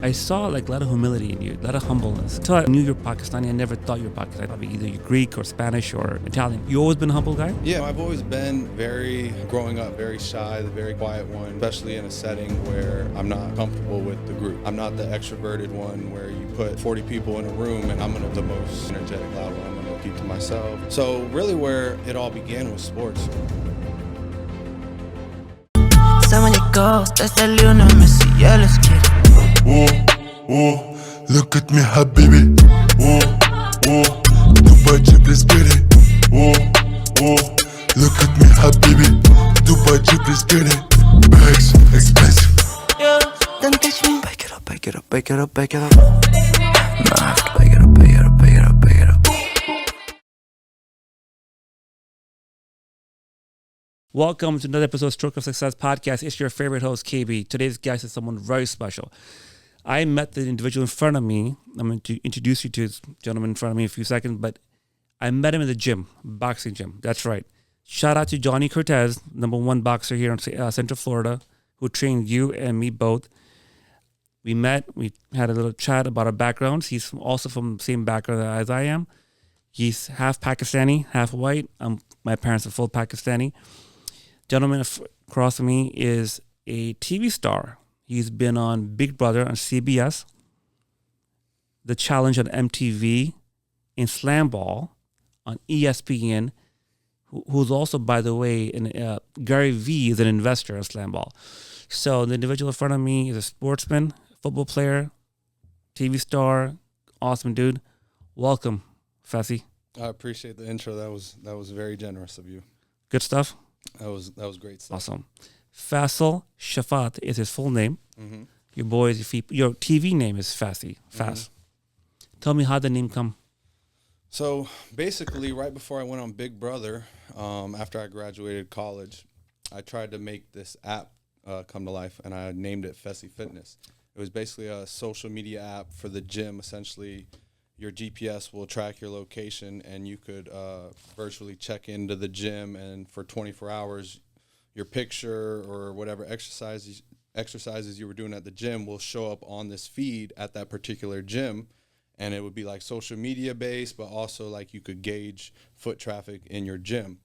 I saw like a lot of humility in you, a lot of humbleness. Until I knew you're Pakistani, I never thought you were Pakistani. Probably either you're Greek or Spanish or Italian. You always been a humble guy? Yeah, I've always been growing up, very shy, the very quiet one, especially in a setting where I'm not comfortable with the group. I'm not the extroverted one where you put 40 people in a room and I'm gonna the most energetic loud one. I'm gonna keep to myself. So really where it all began was sports. Someone you go, desde Lionel Messi, yeah, let's get it. Look at me, habibi. Dubai Jeep, let's get it. Look at me, habibi. Dubai Jeep, let's get it. Bags, expensive. Don't touch me. Back it up, back it up, back it up, back it up. No, I have to back it up, back it up, back it up, back it up. Welcome to another episode of Stroke of Success Podcast. It's your favorite host, KB. Today's guest is someone very special. I met the individual in front of me. I'm going to introduce you to this gentleman in front of me in a few seconds, but I met him in the gym, boxing gym. That's right. Shout out to Johnny Cortez, number one boxer here in Central Florida, who trained you and me both. We met. We had a little chat about our backgrounds. He's also from the same background as I am. He's half Pakistani, half white. My parents are full Pakistani. Gentleman across from me is a TV star. He's been on Big Brother on CBS, The Challenge on MTV, in Slam Ball on ESPN, who's also, by the way, Gary Vee is an investor in Slam Ball. So the individual in front of me is a sportsman, football player, TV star, awesome dude. Welcome, Fessy. I appreciate the intro. That was very generous of you. Good stuff? That was great stuff. Awesome. Faysal Shafaat is his full name. Mm-hmm. Your TV name is Fessy. Fast. Mm-hmm. Tell me how the name come. So basically, right before I went on Big Brother, after I graduated college, I tried to make this app come to life, and I named it Fessy Fitness. It was basically a social media app for the gym. Essentially, your GPS will track your location, and you could virtually check into the gym, and for 24 hours, your picture or whatever exercises you were doing at the gym will show up on this feed at that particular gym. And it would be like social media based, but also like you could gauge foot traffic in your gym.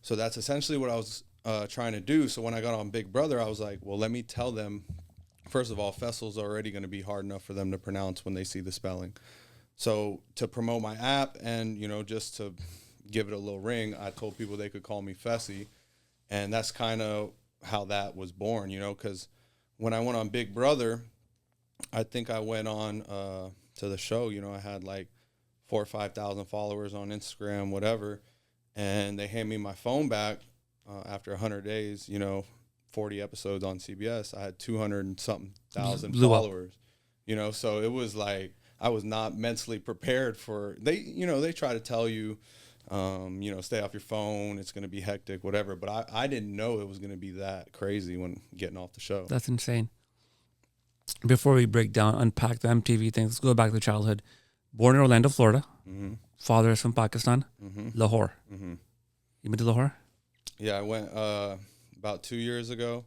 So that's essentially what I was trying to do. So when I got on Big Brother, I was like, well, let me tell them, first of all, Faysal's already going to be hard enough for them to pronounce when they see the spelling. So to promote my app and, just to give it a little ring, I told people they could call me Fessy. And that's kind of how that was born, because when I went on Big Brother, I think I went on to the show, I had like 4,000 or 5,000 followers on Instagram, whatever. And they hand me my phone back after 100 days, 40 episodes on CBS. I had 200 and something thousand followers, so it was like I was not mentally prepared for they try to tell you, stay off your phone. It's going to be hectic, whatever. But I didn't know it was going to be that crazy when getting off the show. That's insane. Before we unpack the MTV things, let's go back to childhood. Born in Orlando, Florida. Mm-hmm. Father is from Pakistan. Mm-hmm. Lahore. Mm-hmm. You been to Lahore? Yeah, I went about 2 years ago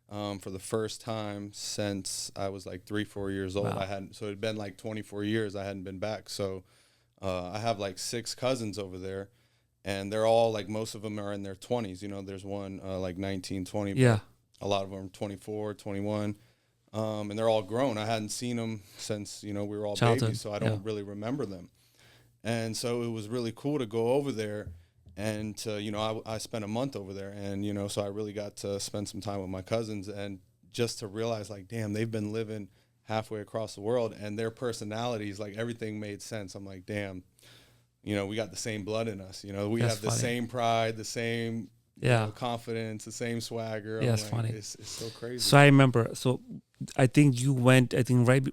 for the first time since I was like 3-4 years old. Wow. So it had been like 24 years I hadn't been back. So I have like 6 cousins over there, and they're all like, most of them are in their 20s. There's one like 19, 20. Yeah. A lot of them are 24, 21. And they're all grown. I hadn't seen them since, we were all childhood. Babies, so I don't really remember them. And so it was really cool to go over there and to, I spent a month over there, and, so I really got to spend some time with my cousins, and just to realize like, damn, they've been living halfway across the world, and their personalities, like everything made sense. I'm like, damn, we got the same blood in us, we That's have the funny. Same pride, the same confidence, the same swagger. Yeah, it's like, funny. It's so crazy. So I remember, I think you went,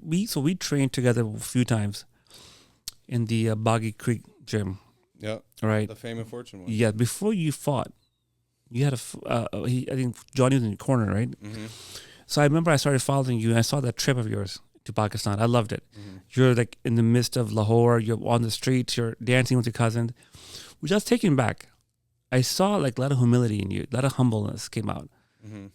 we trained together a few times in the Boggy Creek gym. Yep. Right. The Fame and Fortune one. Yeah. Before you fought, you had I think Johnny was in the corner, right? Mm-hmm. So I remember I started following you, and I saw that trip of yours to Pakistan. I loved it. Mm-hmm. You're like in the midst of Lahore. You're on the streets. You're dancing with your cousin, which I was taken back. I saw like a lot of humility in you. A lot of humbleness came out. Mm-hmm.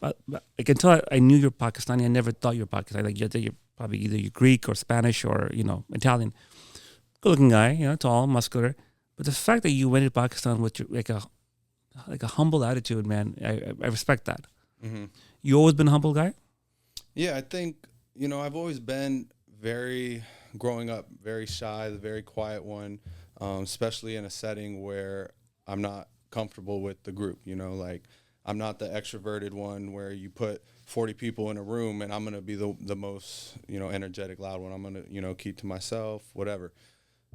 But like, until I knew you're Pakistani, I never thought you were Pakistani. Like you're probably either Greek or Spanish or, Italian. Good-looking guy, tall, muscular. But the fact that you went to Pakistan with like a humble attitude, man, I respect that. Mm-hmm. You always been a humble guy? Yeah, I think, I've always been growing up, very shy, the very quiet one, especially in a setting where I'm not comfortable with the group, like I'm not the extroverted one where you put 40 people in a room and I'm going to be the most, energetic, loud one. I'm going to, keep to myself, whatever.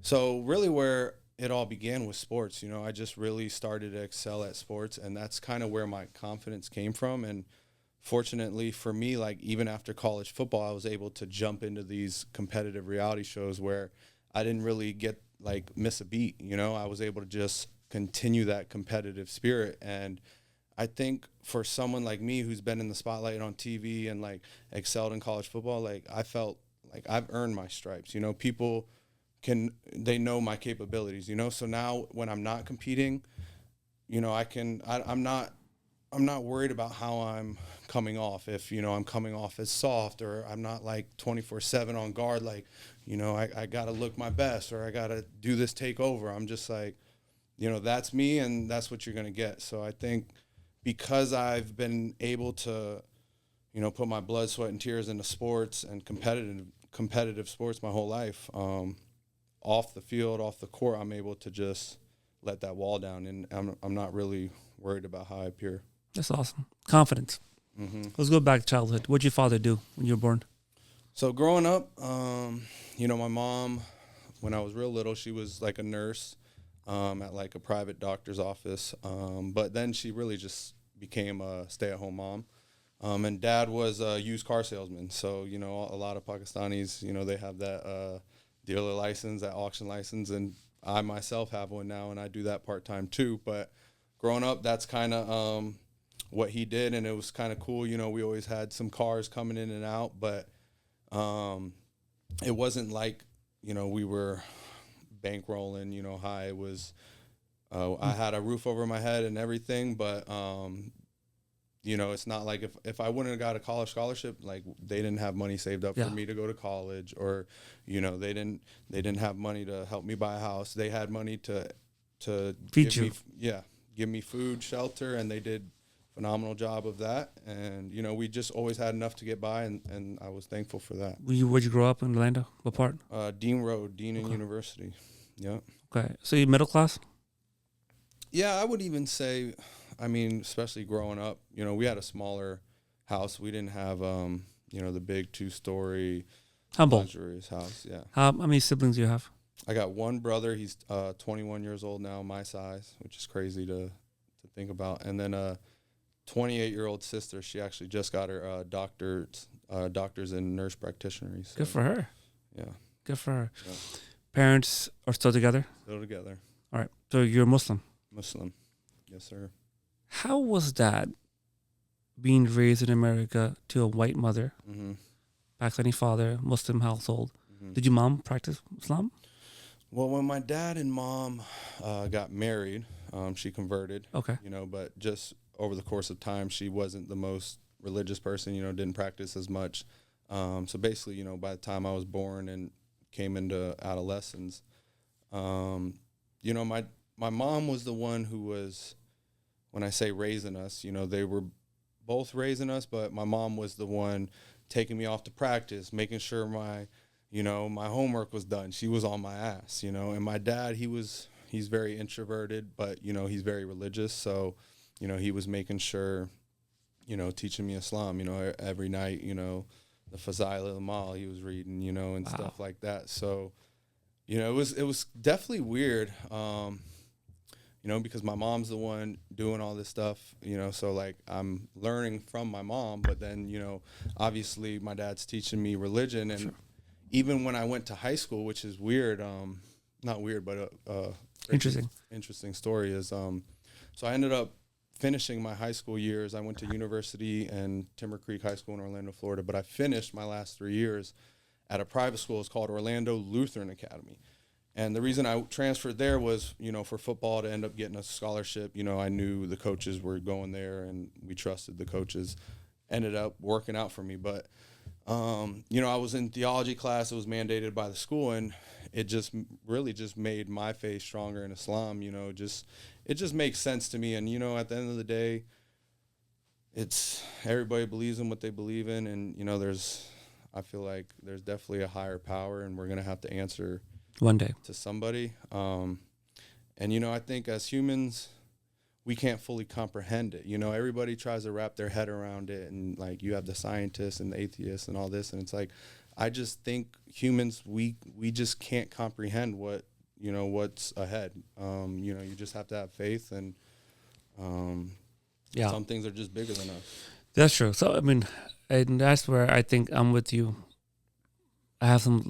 So really where it all began with sports, I just really started to excel at sports, and that's kind of where my confidence came from. And fortunately for me, like even after college football, I was able to jump into these competitive reality shows where I didn't really miss a beat. I was able to just continue that competitive spirit. And I think for someone like me who's been in the spotlight on TV and like excelled in college football, like I felt like I've earned my stripes. People they know my capabilities. So now when I'm not competing, I'm not worried about how I'm coming off. If, I'm coming off as soft, or I'm not like 24/7 on guard, like, I got to look my best, or I got to do this takeover. I'm just like, that's me, and that's what you're going to get. So I think because I've been able to, put my blood, sweat, and tears into sports and competitive sports my whole life, off the field, off the court, I'm able to just let that wall down, and I'm not really worried about how I appear. That's awesome. Confidence. Mm-hmm. Let's go back to childhood. What did your father do when you were born? So growing up, my mom, when I was real little, she was like a nurse at like a private doctor's office. But then she really just became a stay-at-home mom. And dad was a used car salesman. So, a lot of Pakistanis, they have that dealer license, that auction license. And I myself have one now, and I do that part-time too. But growing up, that's kind of what he did, and it was kind of cool. We always had some cars coming in and out, but it wasn't like, we were bankrolling, high. It was, I had a roof over my head and everything, but, it's not like if I wouldn't have got a college scholarship, like they didn't have money saved up for me to go to college, or, they didn't have money to help me buy a house. They had money to feed you. Give me food, shelter, and they did phenomenal job of that. And, we just always had enough to get by, and I was thankful for that. Where'd you grow up in Orlando? What part? Dean Road, Dean and University. Yeah. Okay. So you middle class? Yeah, I would even say, especially growing up, we had a smaller house. We didn't have, the big 2-story Humble. luxurious house. Yeah. How many siblings do you have? I got one brother. He's 21 years old now, my size, which is crazy to think about. And then 28-year-old sister. She actually just got her doctors in nurse practitioner. So, good for her. Yeah. Good for her. Yeah. Parents are still together? Still together. All right. So you're Muslim? Muslim. Yes, sir. How was that, being raised in America to a white mother, Mm-hmm. Pakistani father, Muslim household? Mm-hmm. Did your mom practice Islam? Well, when my dad and mom got married, she converted. Okay. But just over the course of time, she wasn't the most religious person, didn't practice as much. So basically, by the time I was born and came into adolescence, my mom was the one who was, when I say raising us, they were both raising us, but my mom was the one taking me off to practice, making sure my homework was done. She was on my ass, and my dad, he's very introverted, but, he's very religious. So, he was making sure, teaching me Islam, every night, the Faysal al-Mal he was reading, and stuff like that. So, it was definitely weird, because my mom's the one doing all this stuff, so like I'm learning from my mom, but then, obviously my dad's teaching me religion. And even when I went to high school, which is weird, not weird, but interesting story is, so I ended up finishing my high school years. I went to university and Timber Creek High School in Orlando, Florida, but I finished my last 3 years at a private school. It's called Orlando Lutheran Academy. And the reason I transferred there was, for football, to end up getting a scholarship. I knew the coaches were going there, and we trusted the coaches. Ended up working out for me. But I was in theology class. It was mandated by the school, and it just really just made my faith stronger in Islam. It just makes sense to me. And at the end of the day, it's everybody believes in what they believe in, and I feel like there's definitely a higher power, and we're gonna have to answer one day to somebody. I think as humans, we can't fully comprehend it. Everybody tries to wrap their head around it, and like you have the scientists and the atheists and all this, and it's like, I just think humans, we just can't comprehend what's ahead. You just have to have faith, and some things are just bigger than us. That's true. So and that's where I think I'm with you. I have some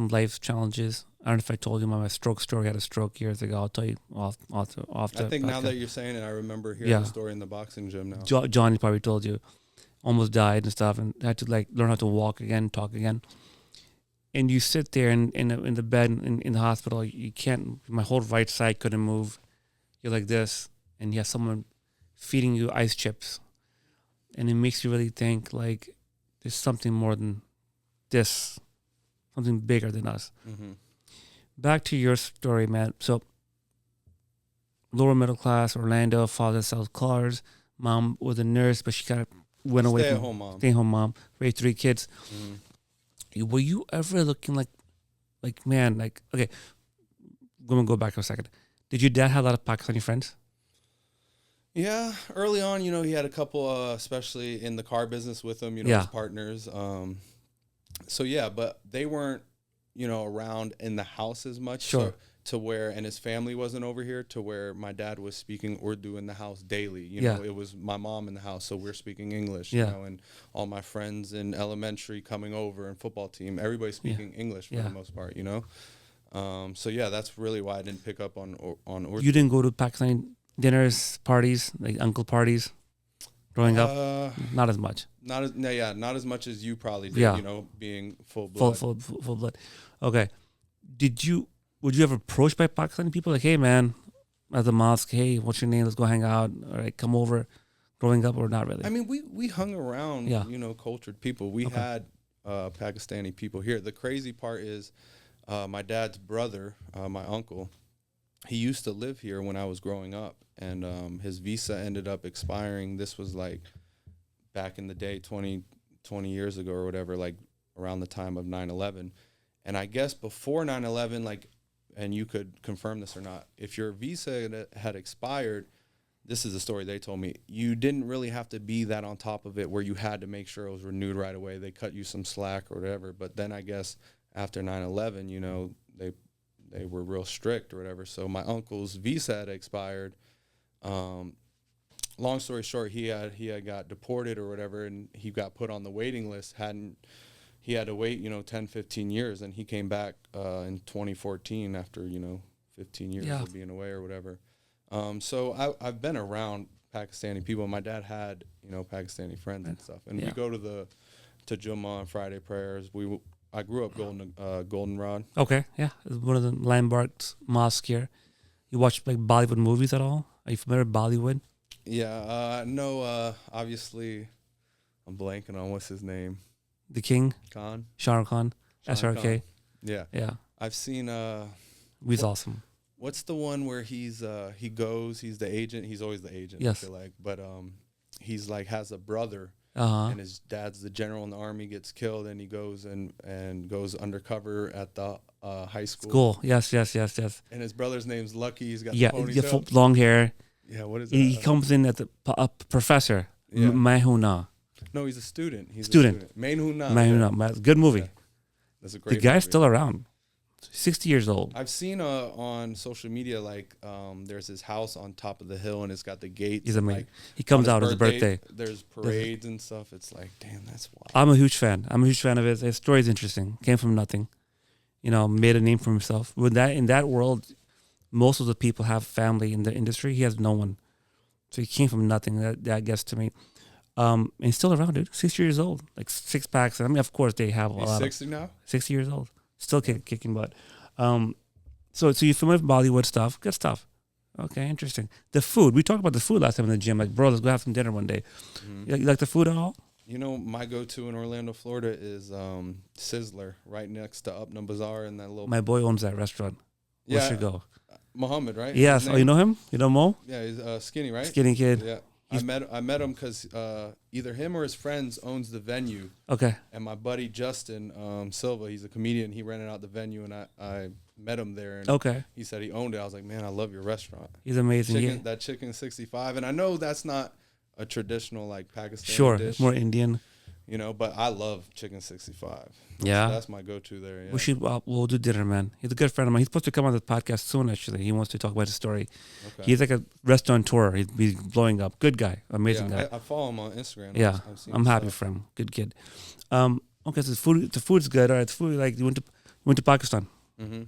life challenges. I don't know if I told you my stroke story. I had a stroke years ago. I'll tell you off. I think now that you're saying it, I remember hearing the story in the boxing gym now. Johnny probably told you. Almost died and stuff, and had to learn how to walk again, talk again. And you sit there in the bed in the hospital. You can't. My whole right side couldn't move. You're like this, and you have someone feeding you ice chips, and it makes you really think like there's something more than this, something bigger than us. Mm-hmm. Back to your story, man. So, lower middle class, Orlando, father sells cars. Mom was a nurse, but she went away. Stay-at-home mom. Raised 3 kids. Mm-hmm. Were you ever looking like man, okay, I'm going to go back for a second. Did your dad have a lot of Pakistani friends? Yeah, early on, he had a couple, especially in the car business with him, his partners. But they weren't, around in the house as much. Sure. So, to where, and his family wasn't over here, to where my dad was speaking Urdu in the house daily. It was my mom in the house, so we're speaking English, and all my friends in elementary coming over and football team, everybody's speaking English for the most part, that's really why I didn't pick up on Urdu. You didn't go to Pakistani dinners, parties, like uncle parties growing up? Not as much. Not as much as you probably did, being full blood. Full blood. Okay. Would you ever approached by Pakistani people like, hey man, at the mosque, hey, what's your name? Let's go hang out. All right, come over. Growing up, or not really? I mean, we hung around, cultured people. We had Pakistani people here. The crazy part is my dad's brother, my uncle, he used to live here when I was growing up, and his visa ended up expiring. This was like back in the day, 20 years ago or whatever, like around the time of 9/11. And I guess before 9/11, and you could confirm this or not, if your visa had expired, this is the story they told me, you didn't really have to be that on top of it where you had to make sure it was renewed right away. They cut you some slack or whatever. But then I guess after 9/11, they were real strict or whatever. So my uncle's visa had expired. Long story short, he had got deported or whatever, and he got put on the waiting list. He had to wait, 10, 15 years, and he came back in 2014 after, 15 years of being away or whatever. So I've been around Pakistani people. My dad had, Pakistani friends and stuff. And we go to Jummah on Friday prayers. I grew up Goldenrod. Okay, yeah. It's one of the landmarks mosque here. You watch like Bollywood movies at all? Are you familiar with Bollywood? Yeah, no, obviously I'm blanking on what's his name. The King? Khan. Shah Rukh Khan. SRK. Yeah. Yeah. I've seen he's awesome. What's the one where he's the agent, he's always the agent, yes. I feel like. But he's like has a brother and his dad's the general in the army, gets killed, and he goes and goes undercover at the high school. Yes. And his brother's name's Lucky. He's got the ponytail. Long hair. Yeah, what is that? He comes in at the professor. Yeah. Mahuna. No, he's a student. Mahuna. Good movie. Yeah. That's a great The guy's movie. still around. 60 years old. I've seen on social media there's his house on top of the hill and it's got the gates. He's amazing. He comes out on his birthday. There's parades and stuff. It's like, damn, that's wild. I'm a huge fan of his. His story is interesting. Came from nothing. Made a name for himself. In that world, most of the people have family in the industry. He has no one. So he came from nothing. That gets to me. And he's still around, dude. 60 years old. Like 6 packs. I mean, of course, they have a lot. He's 60 now? 60 years old. Still kicking butt. So you're familiar with Bollywood stuff. Good stuff. Okay, interesting. The food. We talked about the food last time in the gym. Like, bro, let's go have some dinner one day. Mm-hmm. You like the food at all? You know, my go-to in Orlando, Florida is Sizzler, right next to Up No Bazaar and that little. My boy owns that restaurant. We Yeah, should go. Muhammad, right? Yes. His Oh, you name? know him? You know Mo? Yeah, he's skinny, right? Skinny kid. Yeah, I met him because either him or his friends owns the venue, Okay. and my buddy Justin Silva, he's a comedian. He rented out the venue, and I met him there, and Okay. he said he owned it. I was like, man, I love your restaurant. He's amazing. Chicken, Yeah. that chicken 65, and I know that's not a traditional like Pakistani Sure. dish, More Indian. you know, but I love chicken 65. Yeah. That's my go-to there. Yeah. We should. We'll do dinner, man. He's a good friend of mine. He's supposed to come on the podcast soon. Actually, he wants to talk about his story. Okay. He's like a restaurateur. He's blowing up. Good guy. Amazing guy. I follow him on Instagram. Yeah, I've seen I'm his happy stuff. for him. Good kid. Okay, so the food's good. All right, the food, like you went to Pakistan. Mhm.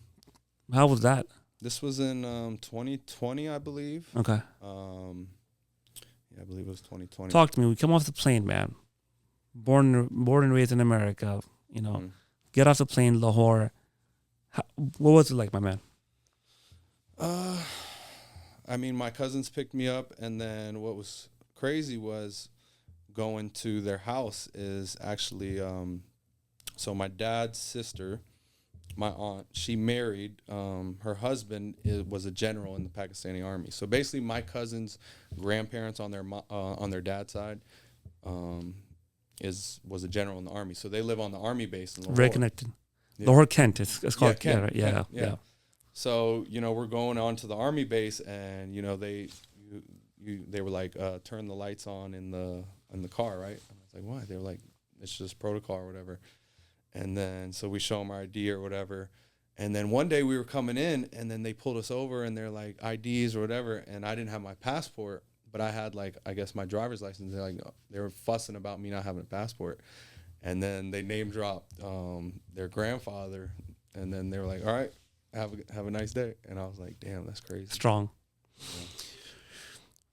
How was that? This was in 2020, I believe. Okay, Yeah, I believe it was 2020. talk to me. We come off the plane, man. Born and raised in America. You know, Mhm. get off the plane, Lahore. What was it like, my man? I mean, my cousins picked me up, and then what was crazy was going to their house is actually, so my dad's sister, my aunt, she married, her husband was a general in the Pakistani army. So basically my cousin's grandparents on their dad's side, was a general in the army. So they live on the army base in Lahore. Very connected. Yeah. Lahore, Kent. It's called. Kent, right, Kent, yeah. So, you know, we're going on to the army base, and, you know, they were like, turn the lights on in the car, right? And I was like, why? They were like, it's just protocol or whatever. And then, so we show them our ID or whatever. And then one day we were coming in, and then they pulled us over, and they're like, IDs or whatever. And I didn't have my passport, but I had, like, I guess my driver's license. They're like, they were fussing about me not having a passport. And then they name dropped their grandfather. And then they were like, all right, have a nice day. And I was like, damn, that's crazy. Strong. Yeah.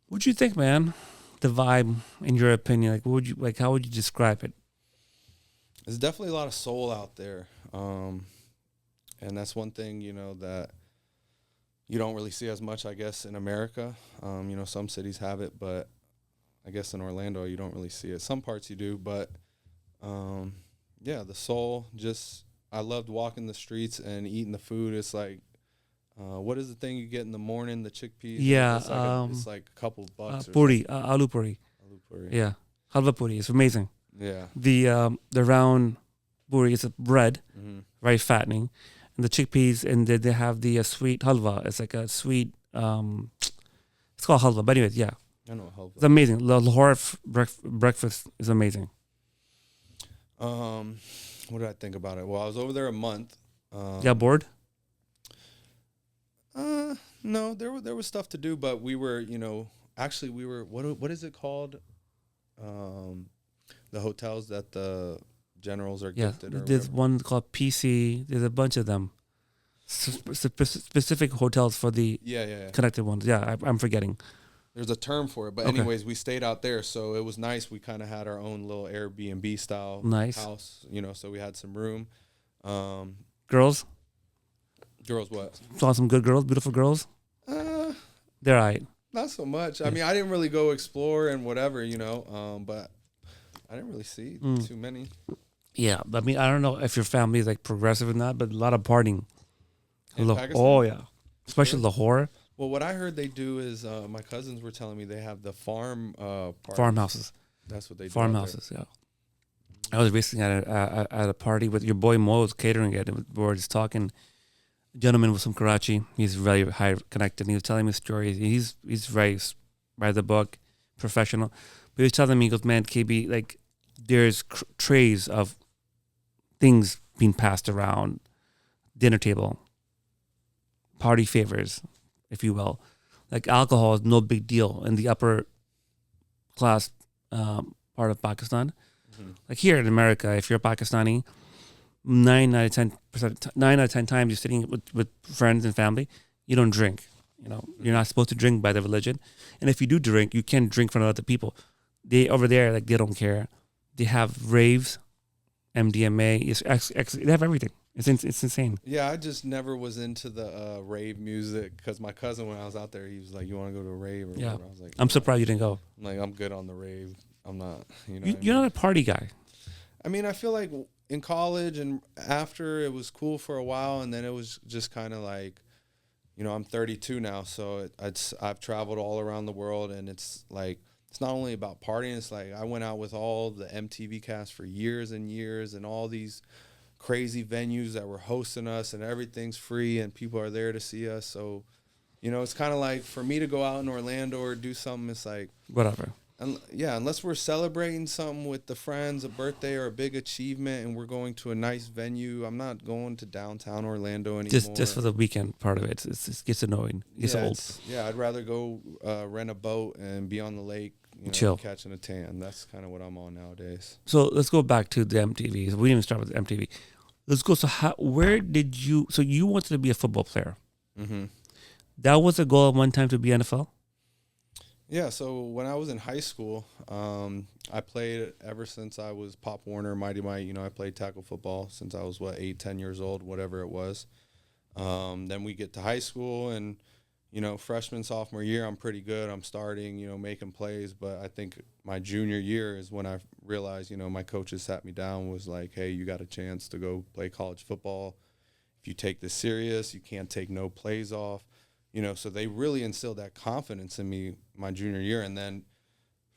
What'd you think, man? The vibe, in your opinion, like, how would you describe it? There's definitely a lot of soul out there. And that's one thing, you know, that you don't really see as much, I guess, in America. You know, some cities have it, but I guess in Orlando you don't really see it. Some parts you do, but yeah, the soul, just, I loved walking the streets and eating the food. It's like, what is the thing you get in the morning, the chickpeas? Yeah. It's like a couple bucks. Puri, aloo puri. Aloo puri. Yeah. Halva puri. It's amazing. Yeah. The round puri is a bread, very fattening. And the chickpeas, and they have the sweet halva. It's like a sweet, it's called halva. But anyways, yeah. I know halva. It's amazing. The Lahore breakfast is amazing. What did I think about it? Well, I was over there a month. Yeah, bored? No, there was stuff to do, but we were, you know, actually we were, what is it called? The hotels that the generals are gifted. Or there's whatever. one called PC. There's a bunch of them. Specific hotels for the Yeah. connected ones. Yeah, I'm forgetting. There's a term for it, but Okay. anyways, we stayed out there, so it was nice. We kind of had our own little Airbnb style Nice. house, you know, so we had some room. Girls? Girls, what? Saw some good girls, beautiful girls? They're all right. Not so much. I mean, I didn't really go explore and whatever, you know, but I didn't really see too many. Yeah, I mean, I don't know if your family is like progressive or not, but a lot of partying. In Pakistan? Oh, yeah. Especially Lahore. Well, what I heard they do is my cousins were telling me they have the farm parties. Farmhouses. That's what they do. Farmhouses, yeah. I was recently at a party with your boy Mo was catering it. We were just talking. A gentleman was from Karachi. He's very high connected. He was telling me stories. He's very by the book, professional. But he was telling me, he goes, man, KB, like there's trays of things being passed around, dinner table, party favors, if you will. Like alcohol is no big deal in the upper class part of Pakistan. Like here in America, if you're Pakistani, 9 out of 10 times you're sitting with friends and family, you don't drink. You know, you're not supposed to drink by the religion. And if you do drink, you can't drink in front of other people. They over there, like, they don't care. They have raves, MDMA. They have everything. It's insane. Yeah, I just never was into the rave music because my cousin, when I was out there, he was like, "You want to go to a rave?" Or Yeah. whatever. I was like, I'm surprised you didn't go. I'm like, I'm good on the rave. I'm not. You know, You're not a party guy. I mean, I feel like in college and after, it was cool for a while, and then it was just kind of like, you know, I'm 32 now, so I've traveled all around the world, and it's like, it's not only about partying. It's like I went out with all the MTV cast for years and years, and all these crazy venues that were hosting us, and everything's free, and people are there to see us. So, you know, it's kind of like for me to go out in Orlando or do something, it's like Whatever. yeah, unless we're celebrating something with the friends, a birthday or a big achievement, and we're going to a nice venue, I'm not going to downtown Orlando anymore. Just for the weekend part of it. It gets annoying. It gets old. Yeah, I'd rather go rent a boat and be on the lake, you know, chill, catching a tan. That's kind of what I'm on nowadays. So let's go back to the MTV. We didn't even start with the MTV. Let's go. So where did you? So you wanted to be a football player. Mm-hmm. That was a goal at one time to be NFL. Yeah, so when I was in high school, I played ever since I was Pop Warner, Mighty Might. You know, I played tackle football since I was, 8, 10 years old, whatever it was. Then we get to high school, and, you know, freshman, sophomore year, I'm pretty good. I'm starting, you know, making plays. But I think my junior year is when I realized, you know, my coaches sat me down, was like, hey, you got a chance to go play college football. If you take this serious, you can't take no plays off. You know, so they really instilled that confidence in me my junior year. And then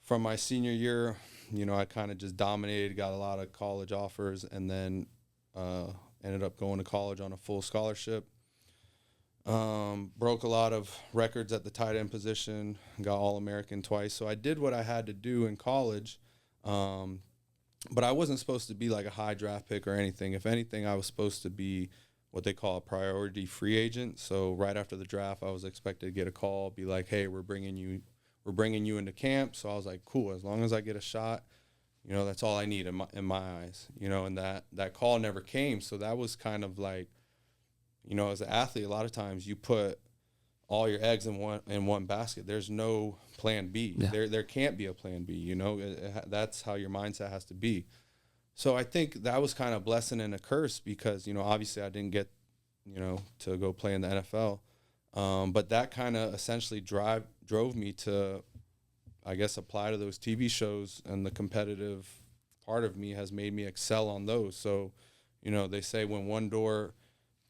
from my senior year, you know, I kind of just dominated, got a lot of college offers, and then ended up going to college on a full scholarship. Broke a lot of records at the tight end position, got All-American twice. So I did what I had to do in college, but I wasn't supposed to be like a high draft pick or anything. If anything, I was supposed to be what they call a priority free agent. So right after the draft, I was expected to get a call, be like, hey, we're bringing you into camp. So I was like, cool, as long as I get a shot, you know, that's all I need in my eyes, you know. And that call never came. So that was kind of like, you know, as an athlete, a lot of times you put all your eggs in one basket. There's no plan B. Yeah. There can't be a plan B, you know. That's how your mindset has to be. So I think that was kind of a blessing and a curse because, you know, obviously I didn't get, you know, to go play in the NFL. But that kind of essentially drove me to, I guess, apply to those TV shows, and the competitive part of me has made me excel on those. So, you know, they say when one door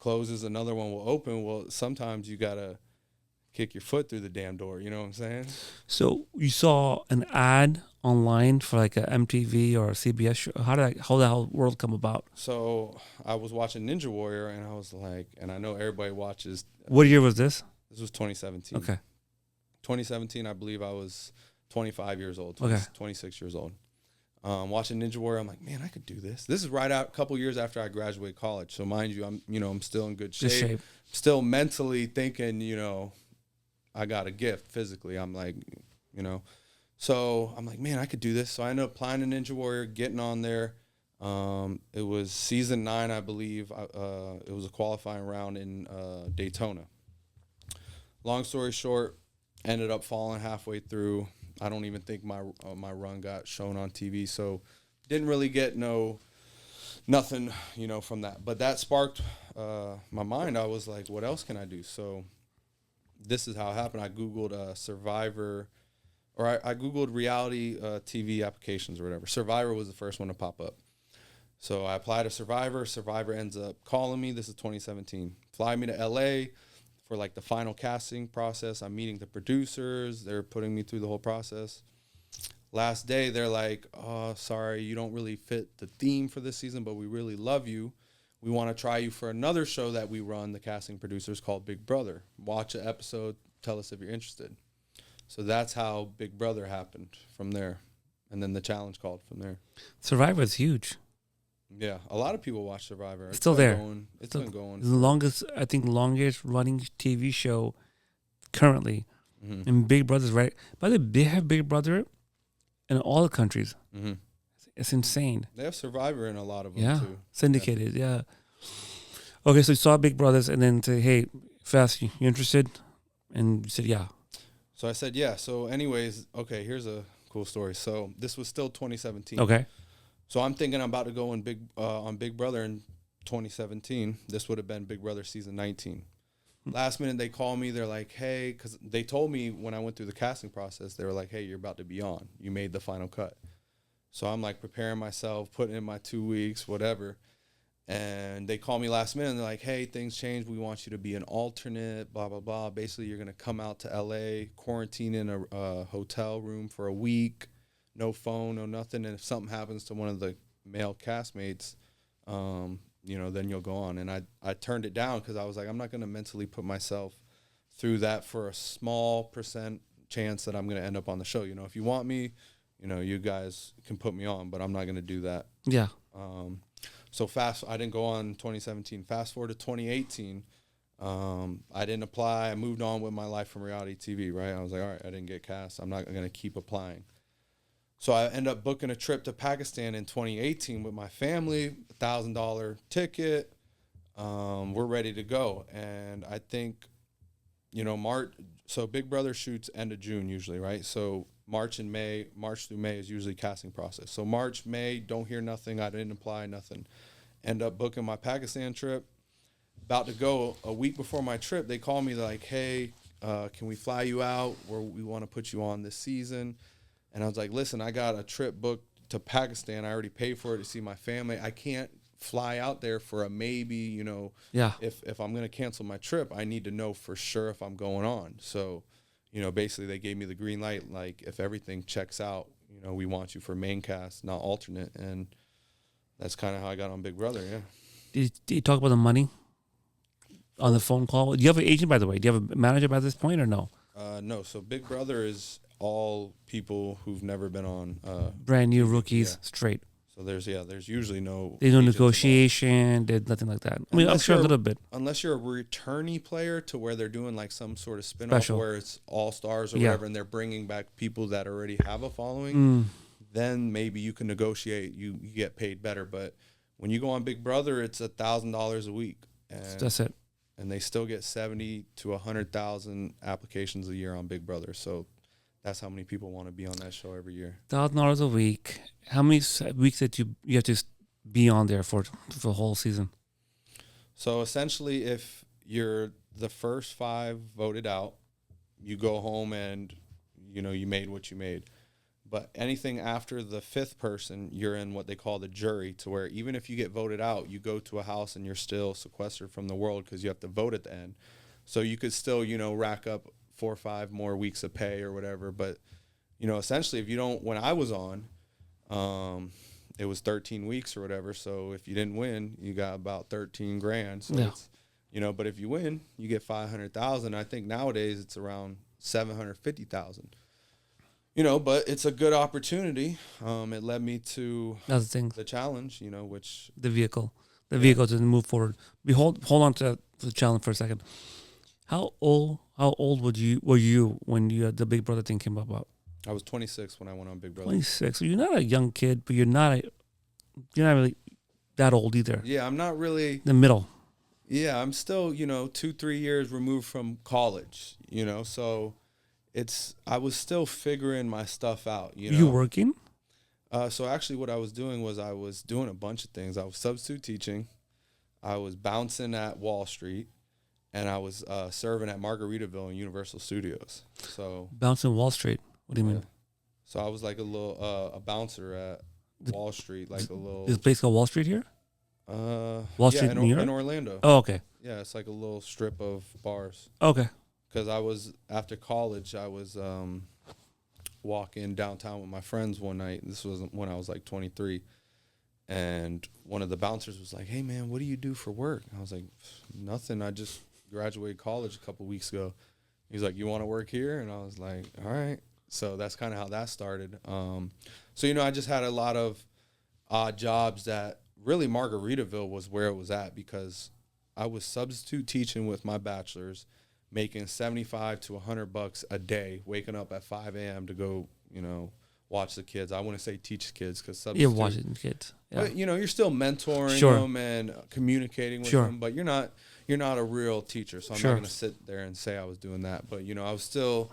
closes, another one will open. Well, sometimes you got to kick your foot through the damn door. You know what I'm saying? So you saw an ad online for like a MTV or a CBS show. How the whole world come about? So I was watching Ninja Warrior, and I was like, and I know everybody watches. What year was this? This was 2017. Okay. 2017, I believe I was 25 years old, 26 years old. Watching Ninja Warrior, I'm like, man, I could do this. This is right out a couple years after I graduated college. So mind you, I'm still in good shape. Still mentally thinking, you know, I got a gift physically. I'm like, you know, so I'm like, man, I could do this. So I ended up applying to Ninja Warrior, getting on there. It was season 9, I believe. It was a qualifying round in Daytona. Long story short, ended up falling halfway through. I don't even think my run got shown on TV, so didn't really get nothing, you know, from that. But that sparked my mind. I was like, what else can I do? So this is how it happened. I Googled Survivor, or I Googled reality TV applications or whatever. Survivor was the first one to pop up. So I applied to Survivor. Survivor ends up calling me. This is 2017. Fly me to LA for like the final casting process. I'm meeting the producers. They're putting me through the whole process. Last day, they're like, oh, sorry, you don't really fit the theme for this season, but we really love you. We want to try you for another show that we run, the casting producers, called Big Brother. Watch an episode, tell us if you're interested. So that's how Big Brother happened from there. And then the challenge called from there. Survivor is huge. Yeah, a lot of people watch Survivor. It's still there. It's been going. The longest running TV show currently. Mm-hmm. And Big Brother's right. By the way, they have Big Brother in all the countries. Mm-hmm. It's insane. They have Survivor in a lot of them too. Syndicated, yeah. Okay, so you saw Big Brothers and then say, hey, Fess, you interested? And you said, yeah. So I said, yeah. So anyways, okay, here's a cool story. So this was still 2017. Okay. So I'm thinking I'm about to go on Big Brother in 2017. This would have been Big Brother season 19. Last minute, they call me. They're like, hey, because they told me when I went through the casting process, they were like, hey, you're about to be on. You made the final cut. So I'm like preparing myself, putting in my 2 weeks, whatever. And they call me last minute and they're like, hey, things changed. We want you to be an alternate, blah, blah, blah. Basically, you're going to come out to LA, quarantine in a hotel room for a week, no phone, no nothing. And if something happens to one of the male castmates, then you'll go on. And I turned it down because I was like, I'm not going to mentally put myself through that for a small percent chance that I'm going to end up on the show. If you want me, you guys can put me on, but I'm not going to do that. Yeah. So I didn't go on 2017. Fast forward to 2018. I didn't apply. I moved on with my life from reality TV, right? I was like, all right, I didn't get cast. I'm not going to keep applying. So I ended up booking a trip to Pakistan in 2018 with my family, $1,000 ticket. We're ready to go. And I think, March, so Big Brother shoots end of June usually, right? So March through May is usually casting process. So March, May, don't hear nothing. I didn't apply, nothing. End up booking my Pakistan trip. About to go a week before my trip, they call me like, hey, can we fly you out? Or we want to put you on this season. And I was like, listen, I got a trip booked to Pakistan. I already paid for it to see my family. I can't fly out there for a maybe, Yeah. If I'm going to cancel my trip, I need to know for sure if I'm going on. So, basically they gave me the green light. Like if everything checks out, we want you for main cast, not alternate. And that's kind of how I got on Big Brother. Yeah. Did you talk about the money on the phone call? Do you have an agent, by the way? Do you have a manager by this point or no? No. So Big Brother is all people who've never been on. Brand new rookies, yeah. straight. So there's usually no. There's no agents negotiation. There's nothing like that. I mean, I'm sure a little bit. Unless you're a returnee player to where they're doing like some sort of spinoff Special. where it's all stars or Yeah. whatever, and they're bringing back people that already have a following, then maybe you can negotiate. You get paid better. But when you go on Big Brother, it's $1,000 a week. And, That's it. and they still get 70 to 100,000 applications a year on Big Brother. So that's how many people want to be on that show every year. $1,000 a week. How many weeks that you have to be on there for the whole season? So essentially, if you're the first 5 voted out, you go home and, you made what you made. But anything after the 5th person, you're in what they call the jury, to where even if you get voted out, you go to a house and you're still sequestered from the world because you have to vote at the end. So you could still, rack up 4 or 5 more weeks of pay or whatever. But, essentially, if you don't, when I was on, it was 13 weeks or whatever. So if you didn't win, you got about 13 grand. So Yeah. it's, but if you win, you get 500,000. I think nowadays it's around 750,000. But it's a good opportunity. It led me to That's the thing. the challenge, which The vehicle. The vehicle to move forward. We hold on to the challenge for a second. How old were you when the Big Brother thing came about? I was 26 when I went on Big Brother. 26. So you're not a young kid, but you're not really that old either. Yeah, I'm not really. The middle. Yeah, I'm still, 2-3 years removed from college, so I was still figuring my stuff out, You working? So actually what I was doing was I was doing a bunch of things. I was substitute teaching. I was bouncing at Wall Street. And I was serving at Margaritaville and Universal Studios. So Bouncing Wall Street. What do you mean? So I was like a little a bouncer at Wall Street, like a little. This place called Wall Street here? Wall Street, New York? in Orlando. Oh, okay. Yeah, it's like a little strip of bars. Okay. Because I was after college, I was walking downtown with my friends one night. This was when I was like 23. And one of the bouncers was like, "Hey man, what do you do for work?" I was like, "Nothing. I just graduated college a couple weeks ago." He's like, "You want to work here?" And I was like, "All right." So that's kind of how that started. So I just had a lot of odd jobs that really Margaritaville was where it was at, because I was substitute teaching with my bachelor's, making $75 to $100 a day, waking up at 5 a.m. to go, watch the kids. I want to say teach kids, because substitute. You're watching kids. Yeah. But you're still mentoring Sure. them and communicating with Sure. them, but you're not a real teacher. So I'm Sure. not going to sit there and say I was doing that. But I was still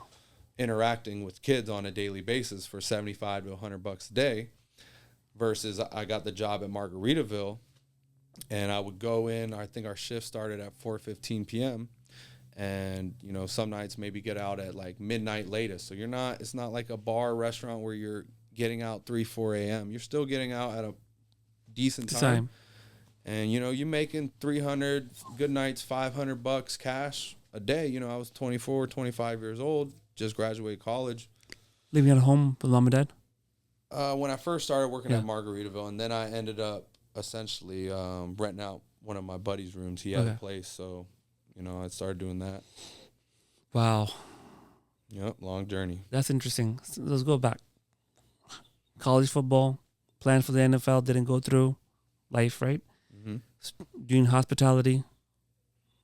interacting with kids on a daily basis for $75 to $100 a day, versus I got the job at Margaritaville, and I would go in. I think our shift started at 4:15 p.m. And some nights maybe get out at like midnight latest. So it's not like a bar or restaurant where you're getting out 3, 4 a.m. You're still getting out at a decent time. And, you know, you're making 300, good nights, $500 cash a day. You know, I was 24, 25 years old, just graduated college. Living at home with mom and dad? When I first started working at Margaritaville, and then I ended up essentially renting out one of my buddy's rooms. He had a place, so, you know, I started doing that. Wow. Yep, long journey. That's interesting. So let's go back. College football, planned for the NFL, didn't go through. Life, right? Mm-hmm. Doing hospitality,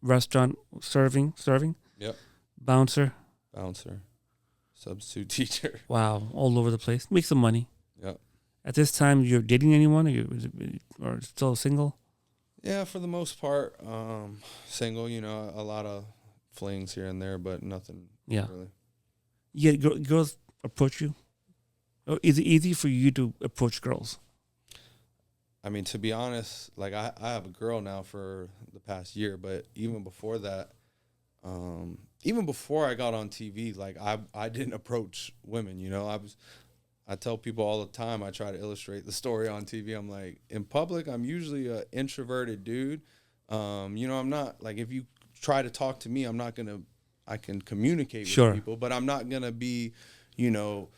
restaurant, serving. Yep. Bouncer. Substitute teacher. Wow, all over the place. Make some money. Yep. At this time, you're dating anyone, or still single? Yeah, for the most part, single. You know, a lot of flings here and there, but nothing. Yeah. Really. Yeah, girls approach you. Or is it easy for you to approach girls? I mean, to be honest, like I have a girl now for the past year, but even before that, even before I got on TV, like I didn't approach women. You know, I tell people all the time, I try to illustrate the story on TV. I'm like, in public, I'm usually an introverted dude. You know, I'm not, like, if you try to talk to me, I can communicate with people, but I'm not going to be, you know,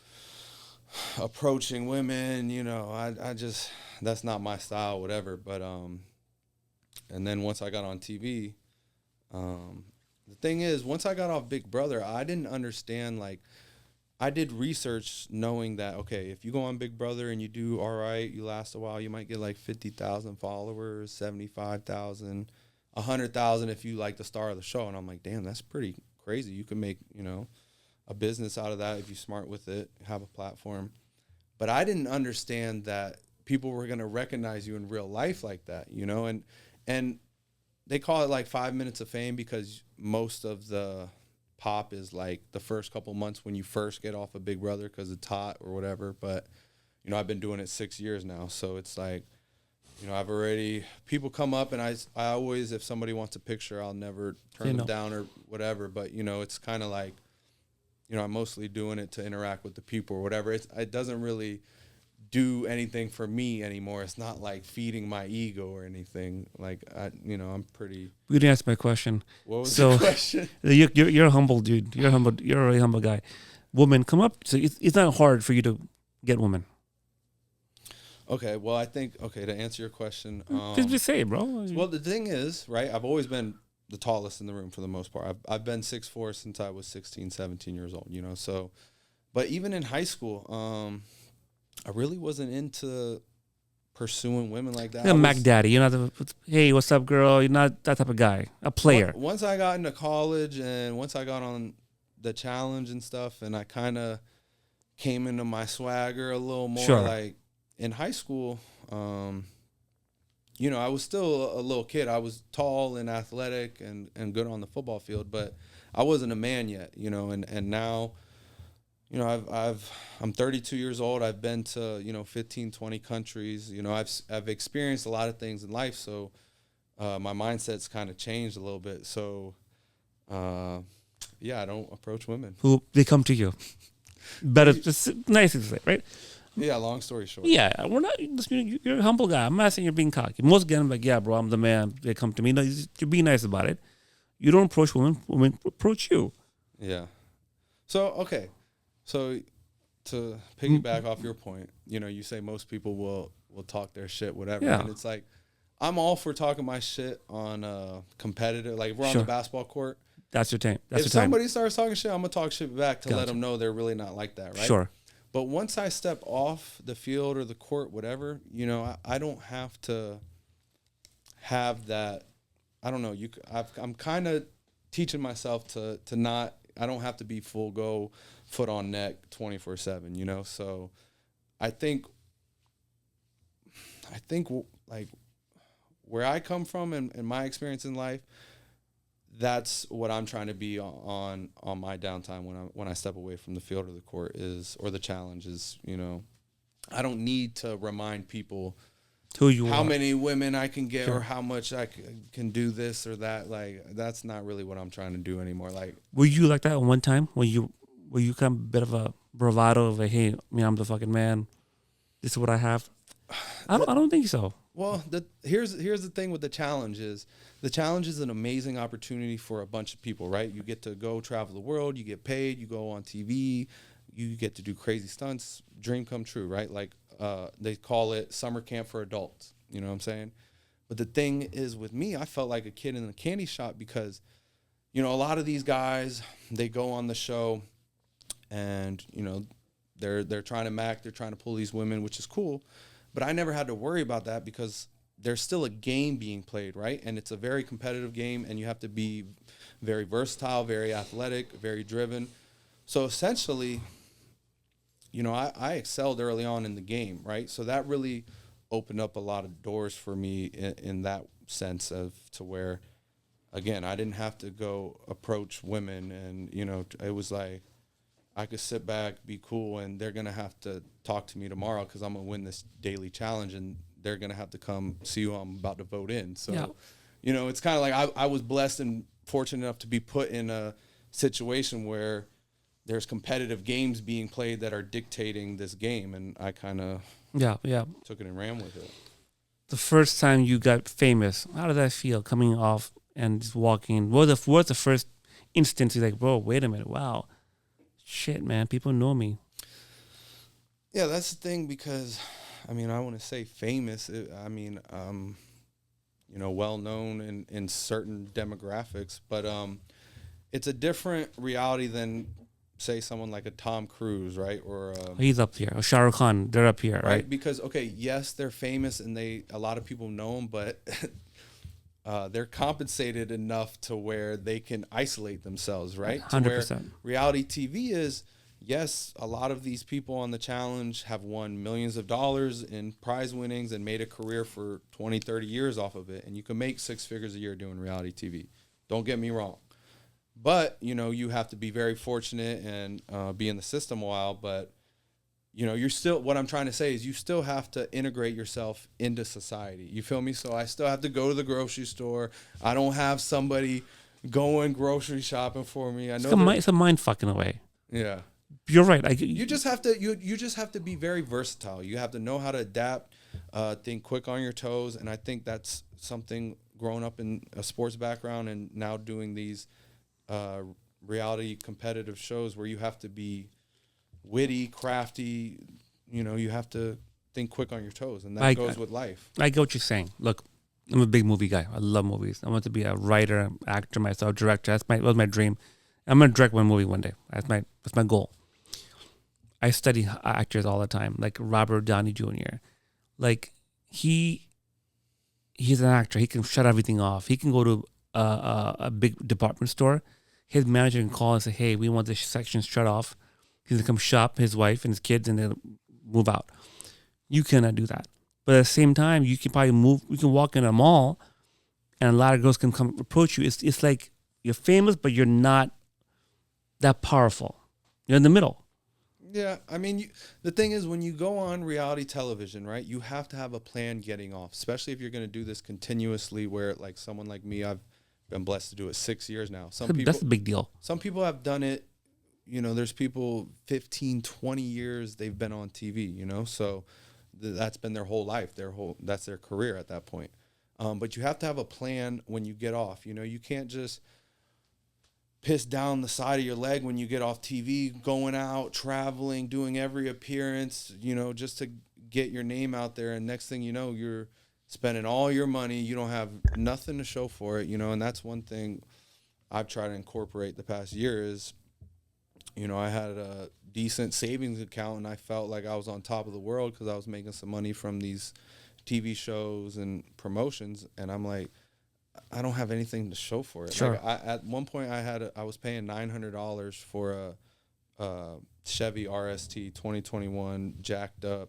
approaching women, you know, I just, that's not my style, whatever. But, and then once I got on TV, the thing is, once I got off Big Brother, I didn't understand, like, I did research knowing that, okay, if you go on Big Brother and you do all right, you last a while, you might get like 50,000 followers, 75,000, 100,000 if you like the star of the show. And I'm like, damn, that's pretty crazy. You can make, you know, a business out of that if you're smart with it, have a platform. But I didn't understand that people were going to recognize you in real life like that, you know, and they call it like 5 minutes of fame because most of the pop is like the first couple months when you first get off of Big Brother because it's hot or whatever. But, you know, I've been doing it 6 years now. So it's like, you know, people come up and I always, if somebody wants a picture, I'll never turn them down or whatever. But, you know, it's kind of like, you know, I'm mostly doing it to interact with the people or whatever. It doesn't really do anything for me anymore. It's not like feeding my ego or anything. Like, you know, I'm pretty. You didn't answer my question. What was the question? You're a humble dude. You're a really humble guy. Women come up. So it's not hard for you to get women. Okay, well, I think, to answer your question. Just say it, bro. Well, the thing is, right, I've always been the tallest in the room for the most part. I've been 6'4" since I was 16, 17 years old, you know. So, but even in high school, I really wasn't into pursuing women like that. You're Mac Daddy. You're not hey, what's up, girl? You're not that type of guy. A player. Once I got into college and once I got on the challenge and stuff, and I kind of came into my swagger a little more, like in high school, you know, I was still a little kid. I was tall and athletic and good on the football field, but I wasn't a man yet, you know, and now, you know, I'm 32 years old. I've been to, you know, 15, 20 countries. You know, I've experienced a lot of things in life. So my mindset's kind of changed a little bit. So, yeah, I don't approach women. Who they come to you. Better, just nice to say, right? Yeah, long story short. Yeah, we're not. You're a humble guy. I'm not saying you're being cocky. Most guys are like, yeah, bro, I'm the man. They come to me. No, you be nice about it. You don't approach women. Women approach you. Yeah. So, okay. So, to piggyback off your point, you know, you say most people will talk their shit, whatever. Yeah. And it's like, I'm all for talking my shit on competitive. Like, if we're on the basketball court. That's your time. If somebody starts talking shit, I'm going to talk shit back to let them know they're really not like that, right? Sure. But once I step off the field or the court, whatever, you know, I don't have to have that. I don't know. I'm kind of teaching myself to not. I don't have to be full go, foot on neck, 24/7. You know. So, I think like where I come from and my experience in life, that's what I'm trying to be on my downtime when I step away from the field or the court or the challenge is, you know, I don't need to remind people how many women I can get or how much I can do this or that. Like, that's not really what I'm trying to do anymore. Like, were you like that at one time when you Were you kind of a bit of a bravado of a, hey, I'm the fucking man. This is what I have. I don't think so. Well, here's the thing with the challenge is an amazing opportunity for a bunch of people, right? You get to go travel the world, you get paid, you go on TV, you get to do crazy stunts, dream come true, right? Like they call it summer camp for adults, you know what I'm saying? But the thing is with me, I felt like a kid in a candy shop because, a lot of these guys, they go on the show and, they're trying to they're trying to pull these women, which is cool. But I never had to worry about that because there's still a game being played, right? And it's a very competitive game, and you have to be very versatile, very athletic, very driven. So essentially, I excelled early on in the game, right? So that really opened up a lot of doors for me in that sense of to where, again, I didn't have to go approach women, and, it was like, I could sit back, be cool, and they're going to have to talk to me tomorrow because I'm going to win this daily challenge, and they're going to have to come see who I'm about to vote in. So, it's kind of like I was blessed and fortunate enough to be put in a situation where there's competitive games being played that are dictating this game, and I kind of took it and ran with it. The first time you got famous, how did that feel coming off and just walking? What's the first instance you're like, bro, wait a minute, wow. Shit, man, people know me. Yeah, that's the thing because, I want to say famous. Well known in certain demographics, but it's a different reality than, say, someone like a Tom Cruise, right? Or he's up here. Or Shah Rukh Khan, they're up here, right? Because yes, they're famous and a lot of people know them, but they're compensated enough to where they can isolate themselves, right? 100%. Reality TV is, yes, a lot of these people on the challenge have won millions of dollars in prize winnings and made a career for 20, 30 years off of it. And you can make 6 figures a year doing reality TV. Don't get me wrong. But, you have to be very fortunate and be in the system a while. But, you're still, what I'm trying to say is you still have to integrate yourself into society. You feel me? So I still have to go to the grocery store. I don't have somebody going grocery shopping for me. I know it's a mind fucking away. Yeah. You're right. You just have to be very versatile. You have to know how to adapt, think quick on your toes. And I think that's something growing up in a sports background and now doing these reality competitive shows where you have to be witty, crafty, you have to think quick on your toes, and that goes with life. I get what you're saying. Look, I'm a big movie guy. I love movies. I want to be a writer, actor myself, director. That was my dream. I'm gonna direct one movie one day. That's my goal. I study actors all the time, like Robert Downey Jr. Like he's an actor. He can shut everything off. He can go to a big department store. His manager can call and say, "Hey, we want this section shut off." He's gonna come shop, his wife and his kids, and they'll move out. You cannot do that. But at the same time, you can probably move. You can walk in a mall, and a lot of girls can come approach you. It's like you're famous, but you're not that powerful. You're in the middle. Yeah, the thing is, when you go on reality television, right, you have to have a plan getting off, especially if you're going to do this continuously. Where, like, someone like me, I've been blessed to do it 6 years now. That's a big deal. Some people have done it. There's people 15, 20 years they've been on TV, so that's been their whole life, that's their career at that point. But you have to have a plan when you get off. You can't just piss down the side of your leg when you get off TV, going out, traveling, doing every appearance, just to get your name out there. And next thing you know, you're spending all your money. You don't have nothing to show for it, and that's one thing I've tried to incorporate the past year is, I had a decent savings account and I felt like I was on top of the world because I was making some money from these TV shows and promotions. And I'm like, I don't have anything to show for it. Sure. Like at one point I was paying $900 for a Chevy RST 2021 jacked up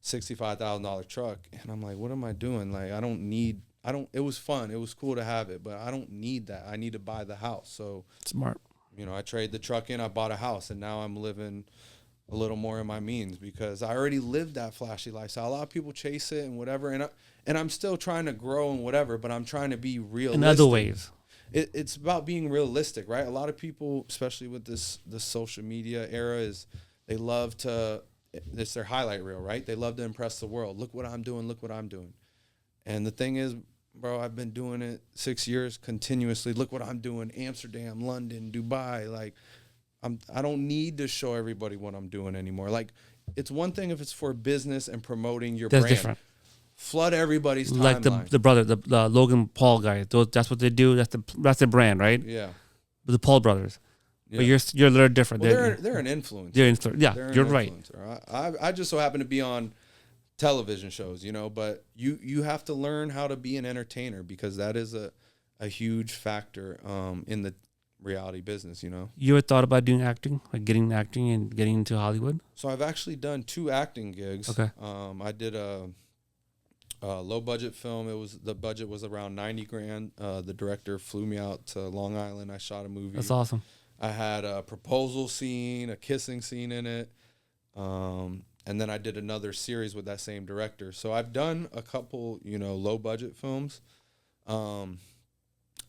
$65,000 truck. And I'm like, what am I doing? Like, it was fun. It was cool to have it, but I don't need that. I need to buy the house. So smart. I traded the truck in, I bought a house, and now I'm living a little more in my means because I already lived that flashy lifestyle. A lot of people chase it and whatever, and I'm still trying to grow and whatever, but I'm trying to be realistic. In other ways. it's about being realistic, right? A lot of people, especially with the social media era, is they love to, it's their highlight reel, right? They love to impress the world. Look what I'm doing. Look what I'm doing. And the thing is, bro, I've been doing it 6 years continuously. Look what I'm doing. Amsterdam, London, Dubai. Like, I don't need to show everybody what I'm doing anymore. Like, it's one thing if it's for business and promoting your brand. Different. Flood everybody's timeline. Like the brother, the Logan Paul guy. That's what they do. That's their brand, right? Yeah. The Paul brothers. Yeah. But you're a little different. Well, they're an influencer. Yeah, They're an you're right. influencer. I just so happen to be on television shows, you know, but you have to learn how to be an entertainer, because that is a huge factor in the reality business, you know. You ever thought about doing acting, like getting acting and getting into Hollywood? So I've actually done 2 acting gigs. Okay. I did a low budget film. The budget was around $90,000. The director flew me out to Long Island. I shot a movie. That's awesome. I had a proposal scene, a kissing scene in it. And then I did another series with that same director. So I've done a couple, you know, low budget films.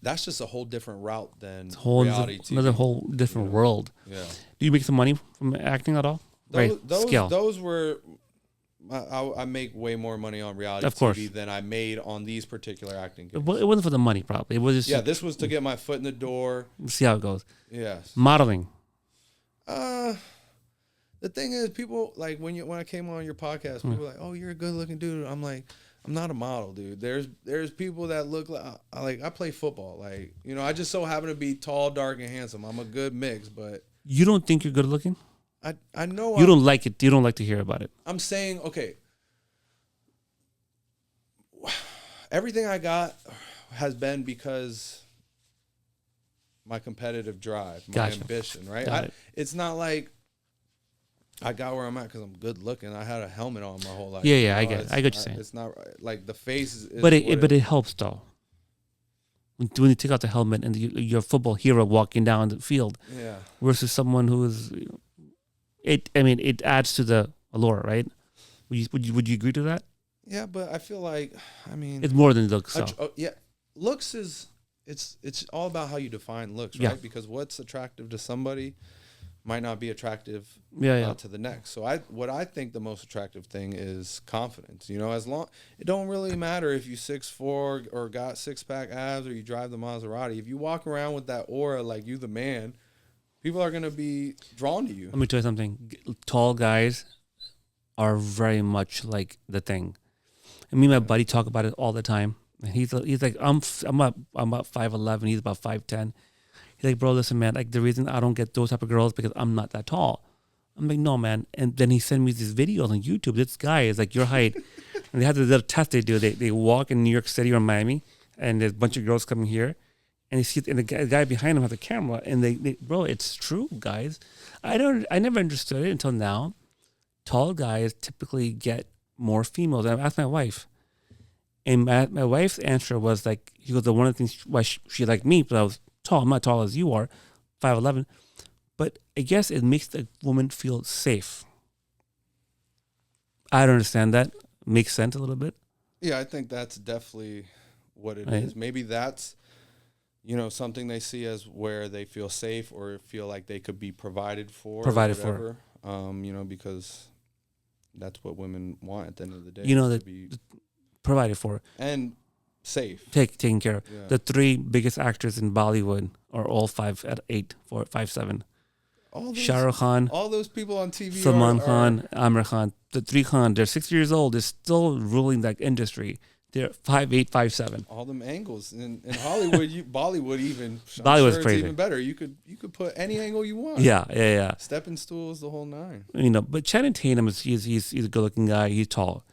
That's just a whole different route than reality TV. Another whole different world. Yeah. Do you make some money from acting at all? Those were, I make way more money on reality TV than I made on these particular acting gigs. It wasn't for the money, probably. It was just this was to get my foot in the door. See how it goes. Yes. Modeling. The thing is, people, like, when I came on your podcast, people were like, "Oh, you're a good looking dude." I'm like, I'm not a model, dude. There's people that look like I play football. Like, you know, I just so happen to be tall, dark, and handsome. I'm a good mix, but you don't think you're good looking? I know you don't like it. You don't like to hear about it. I'm saying, okay, everything I got has been because my competitive drive, my ambition, right? It's not like I got where I'm at because I'm good looking. I had a helmet on my whole life. Yeah, I get it. I get you saying. It's not like the face is but it helps though. When you take out the helmet and you're a football hero walking down the field, versus someone who is, it adds to the allure, right? Would you agree to that? Yeah, but I feel like, it's more than looks. Looks is it's all about how you define looks, right? Yeah. Because what's attractive to somebody might not be attractive to the next. So what I think the most attractive thing is confidence. You know, it don't really matter if you 6'4" or got 6-pack abs or you drive the Maserati. If you walk around with that aura like you the man, people are gonna be drawn to you. Let me tell you something. Tall guys are very much like the thing. And me and my buddy talk about it all the time. And he's like, I'm about 5'11", he's about 5'10". He's like, bro, listen, man, like the reason I don't get those type of girls because I'm not that tall. I'm like, no, man. And then he sent me these videos on YouTube. This guy is like your height. And they have this little test they do. They walk in New York City or Miami, and there's a bunch of girls coming here. And the guy behind him has a camera. And they bro, it's true, guys. I never understood it until now. Tall guys typically get more females. I asked my wife. And my wife's answer was like, he goes, the one of the things why she liked me, because I was tall. I'm not tall as you are, 5'11". But I guess it makes the woman feel safe. I don't understand that. Makes sense a little bit. Yeah, I think that's definitely what it is. Maybe that's, you know, something they see as where they feel safe or feel like they could be provided for. You know, because that's what women want at the end of the day. You know, provided for. And safe. Taken care of. Yeah. The 3 biggest actors in Bollywood are all 5'8", 5'7". Shah Rukh Khan. All those people on TV. Salman Khan, Amir Khan. The 3 Khan, they're 60 years old. They're still ruling that industry. They're 5'8", 5'7". All them angles. In Hollywood, Bollywood even. Bollywood's crazy. It's even better. You could put any angle you want. Yeah. Stepping stools, the whole 9. You know, but Channing Tatum he's a good looking guy. He's tall.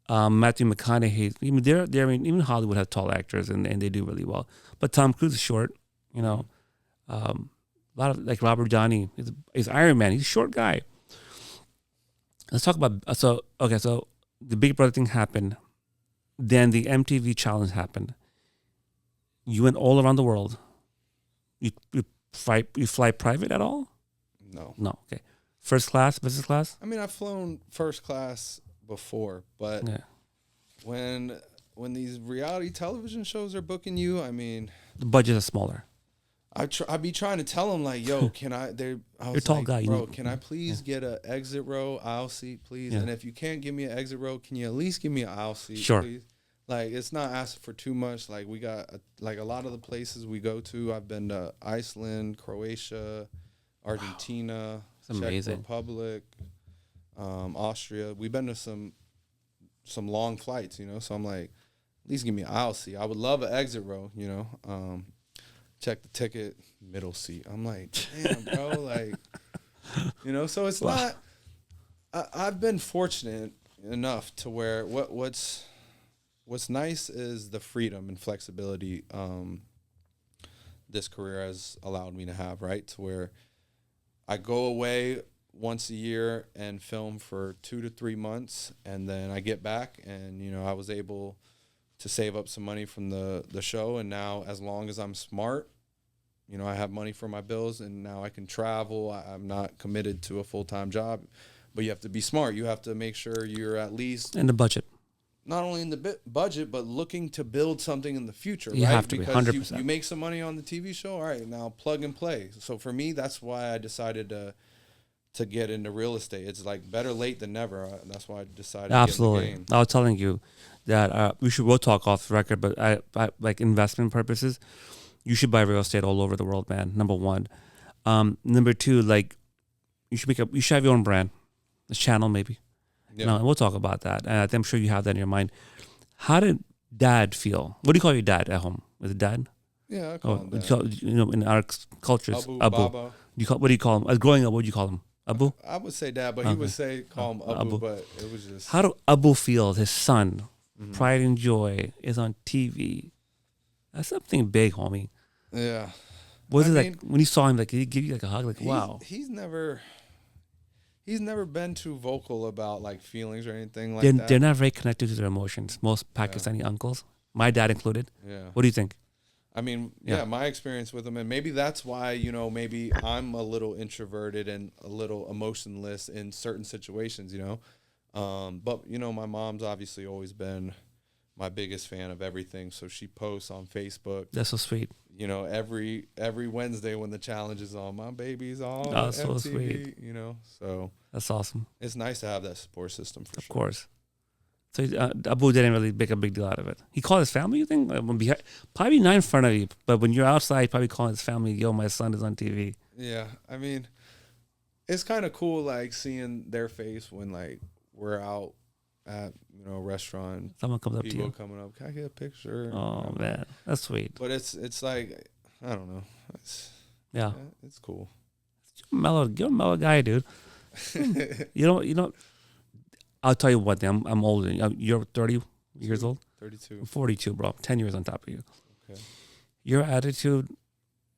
Matthew McConaughey, even Hollywood has tall actors and they do really well. But Tom Cruise is short, you know. A lot of like Robert Downey is Iron Man. He's a short guy. Let's talk about so the Big Brother thing happened. Then the MTV challenge happened. You went all around the world. You fly private at all? No. Okay. First class, business class? I mean, I've flown first class before, but when when these reality television shows are booking you, I mean, The budgets are smaller. I be trying to tell them like, yo, can I? I You're a was tall like, guy, you bro, need- can I please get an exit row aisle seat, please? Yeah. And if you can't give me an exit row, can you at least give me an aisle seat, Sure. please? Like, it's not asking for too much. Like, we got like a lot of the places we go to. I've been to Iceland, Croatia, Argentina, That's Czech amazing. Republic, Austria. We've been to some long flights, you know. So I'm like, at least give me an aisle seat. I would love an exit row, you know. Check the ticket, middle seat. I'm like, damn, bro, like, you know. So it's not. I've been fortunate enough to where what's nice is the freedom and flexibility this career has allowed me to have, right? To where I go away once a year and film for 2 to 3 months, and then I get back, and you know, I was able to save up some money from the show, and now as long as I'm smart, you know, I have money for my bills, and now I can travel. I'm not committed to a full-time job, but you have to be smart. You have to make sure you're at least And the budget. not only in the budget, but looking to build something in the future, You right? have to be, because 100%. you make some money on the TV show. All right, now plug and play. So for me, that's why I decided to get into real estate. It's like better late than never. That's why I decided Absolutely. to get in the game. I was telling you that we'll talk off the record, but I like investment purposes, you should buy real estate all over the world, man. Number one. Number two, like you should have your own brand, a channel maybe. Yeah. No, and we'll talk about that. And I'm sure you have that in your mind. How did dad feel? What do you call your dad at home? Is it dad? Yeah, I call him that. So, you know, in our cultures, Abu, Abu. Baba. What do you call him? Growing up, what do you call him? Abu? I would say dad, but he would call him Abu, Abu. but it was just... How do Abu feel? His son, Pride and Joy, is on TV. That's something big, homie. Yeah. Was I it mean, like when you saw him? Like, did he give you like a hug? Like, wow. He's never been too vocal about like feelings or anything like They're, that. they're not very connected to their emotions. Most Pakistani uncles, my dad included. Yeah. What do you think? I mean, Yeah. yeah, my experience with him, and maybe that's why, you know, maybe I'm a little introverted and a little emotionless in certain situations, you know. But, you know, my mom's obviously always been my biggest fan of everything. So she posts on Facebook, That's so sweet. you know, every Wednesday when the challenge is on, my baby's on That's so MTV, sweet. you know. So That's awesome. it's nice to have that support system for Of sure. course. So Abu didn't really make a big deal out of it. He called his family, you think? Probably not in front of you, but when you're outside, probably calling his family, yo, my son is on TV. Yeah, I mean, it's kind of cool, like, seeing their face when, like, we're out at, you know, a restaurant. Someone comes up to People you. coming up, can I get a picture? Oh, You know? man. That's sweet. But it's like, I don't know. Yeah. It's cool. You're a mellow guy, dude. You know, I'll tell you one thing. I'm older. You're 30 years old? 32. I'm 42, bro. 10 years on top of you. Okay. Your attitude,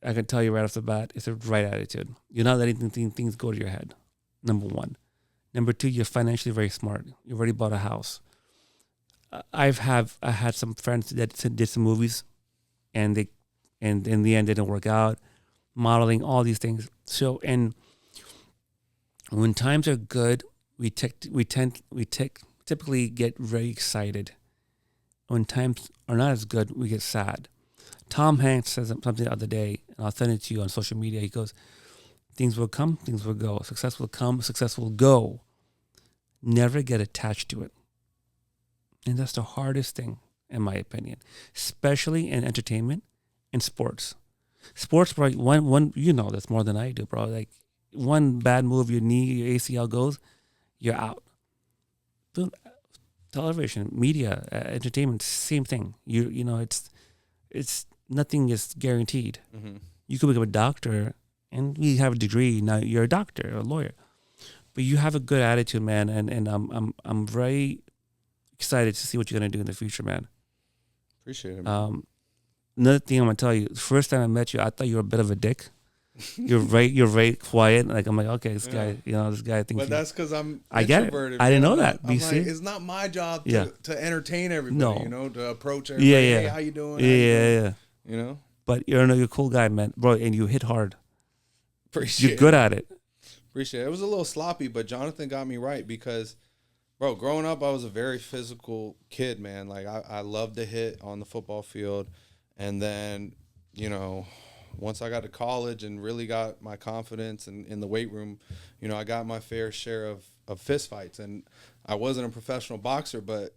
I can tell you right off the bat, is the right attitude. You're not letting things go to your head, number one. Number two, you're financially very smart. You already bought a house. I had some friends that did some movies, and in the end didn't work out. Modeling, all these things. So, and when times are good, we typically get very excited. When times are not as good, we get sad. Tom Hanks says something the other day, and I'll send it to you on social media. He goes, "Things will come, things will go. Success will come, success will go. Never get attached to it." And that's the hardest thing, in my opinion, especially in entertainment and sports. Sports, bro, one you know this more than I do, bro. Like, one bad move, your knee, your ACL goes, you're out. Television, media, entertainment, same thing. You know, it's nothing is guaranteed. Mm-hmm. You could become a doctor, and you have a degree. Now you're a doctor or a lawyer, but you have a good attitude, man. And I'm very excited to see what you're gonna do in the future, man. Appreciate it, man. Another thing I'm gonna tell you: the first time I met you, I thought you were a bit of a dick. You're very quiet. Like, I'm like, okay, this guy, this guy thinks. But that's because I'm I get it. introverted. I didn't bro. know that. I'm BC? like, it's not my job Yeah. to entertain everybody. No. You know, to approach everybody. Yeah. Hey, how you doing? How you Yeah. doing? You know, But you're a cool guy, man, bro, and you hit hard. appreciate. You're good at it. Appreciate it. It was a little sloppy, but Jonathan got me right because, Bro, growing up, I was a very physical kid, man. Like, I loved to hit on the football field. And then, you know, once I got to college and really got my confidence in the weight room, you know, I got my fair share of fist fights. And I wasn't a professional boxer, but,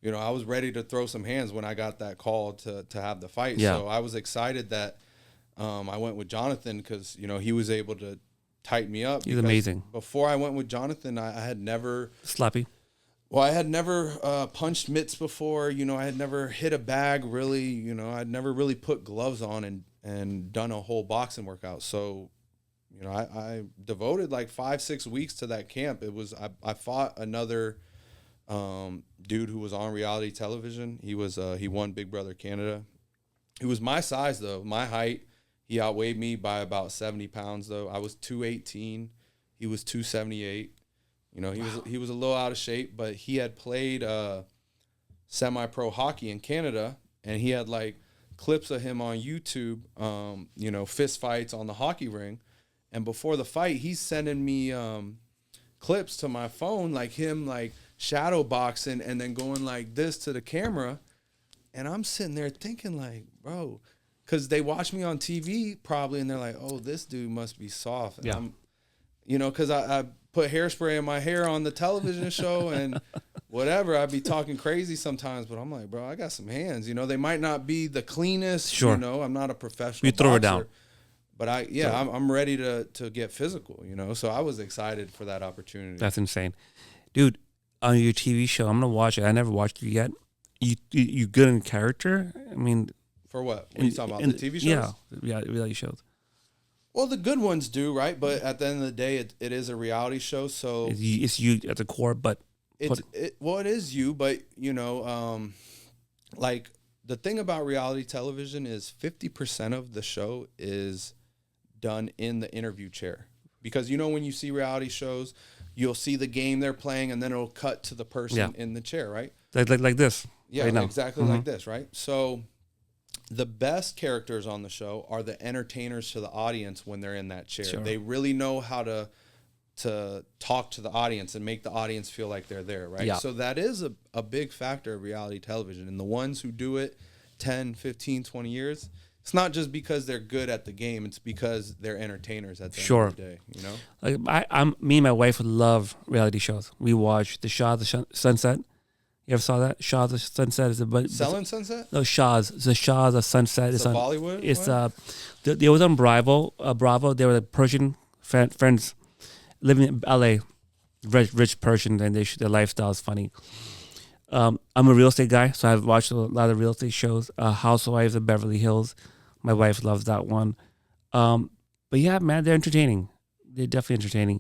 you know, I was ready to throw some hands when I got that call to have the fight. Yeah. So I was excited that I went with Jonathan because, you know, he was able to tighten me up. He's amazing. Before I went with Jonathan, I had never... Slappy. Well, I had never punched mitts before. You know, I had never hit a bag really. You know, I'd never really put gloves on and done a whole boxing workout. So, you know, I devoted like 5-6 weeks to that camp. It was I fought another dude who was on reality television. He won Big Brother Canada. He was my size though, my height. He outweighed me by about 70 pounds though. I was 218. He was 278. You know, he was a little out of shape, but he had played semi-pro hockey in Canada, and he had like clips of him on YouTube, you know, fist fights on the hockey ring. And before the fight, he's sending me clips to my phone, like him like shadow boxing and then going like this to the camera. And I'm sitting there thinking like, bro, because they watch me on TV probably, and they're like, oh, this dude must be soft. And Yeah. You know, because I put hairspray in my hair on the television show and whatever. I'd be talking crazy sometimes, but I'm like, bro, I got some hands. You know, they might not be the cleanest. Sure. You know, I'm not a professional You throw boxer, it down. But I'm ready to get physical, you know. So I was excited for that opportunity. That's insane. Dude, on your TV show, I'm going to watch it. I never watched it yet. You good in character? I mean... For what? What are you talking about? The TV shows? Yeah, reality shows. Well, the good ones do, right? But at the end of the day, it is a reality show, so It's you at the core, but... it is you, but, you know, like, the thing about reality television is 50% of the show is done in the interview chair. Because, you know, when you see reality shows, you'll see the game they're playing, and then it'll cut to the person in the chair, right? Like this. Yeah, right now. exactly like this, right? So the best characters on the show are the entertainers to the audience when they're in that chair. Sure. They really know how to talk to the audience and make the audience feel like they're there, right? Yeah. So that is a big factor of reality television. And the ones who do it 10, 15, 20 years, it's not just because they're good at the game. It's because they're entertainers at the end of the day, you know? Like me and my wife love reality shows. We watch The Shah, The Sunset. You ever saw that? Shah, The Sunset is a... Selling Sunset? No, Shah's. The Shah, The Sunset. It's It's a on Bollywood It's one? they was on Bravo. They were the Persian friends living in LA, rich Persian, and their lifestyle is funny. I'm a real estate guy, so I've watched a lot of real estate shows. Housewives of Beverly Hills. My wife loves that one. But yeah, man, they're entertaining. They're definitely entertaining.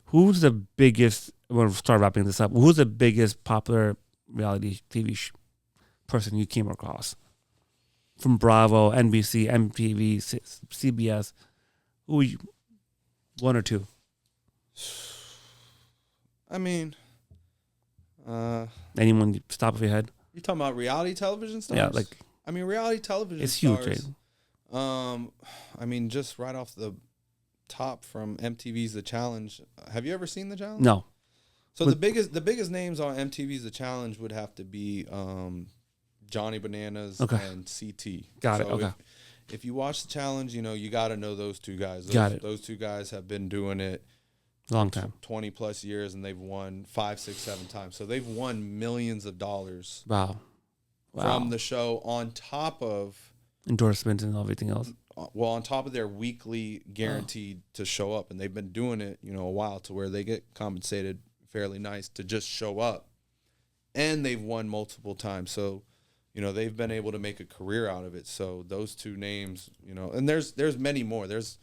Who's the biggest? We'll start wrapping this up. Who's the biggest popular reality TV person you came across from Bravo, NBC, MTV, CBS? Who you, one or two? I mean, Anyone you stop of your head? you talking about reality television stars? Yeah, like I mean, reality television it's huge. stars. Right? I mean, just right off the top from MTV's The Challenge. Have you ever seen The Challenge? No. So the biggest names on MTV's The Challenge would have to be Johnny Bananas and CT. Got it. Okay. If you watch The Challenge, you know, you got to know those two guys. Those two guys have been doing it Long time. 20 plus years, and they've won 5, 6, 7 times. So they've won millions of dollars Wow. from the show on top of Endorsements and everything else. well, on top of their weekly guaranteed to show up. And they've been doing it, you know, a while to where they get compensated fairly nice to just show up. And they've won multiple times. So, you know, they've been able to make a career out of it. So those two names, you know, and there's many more. There's,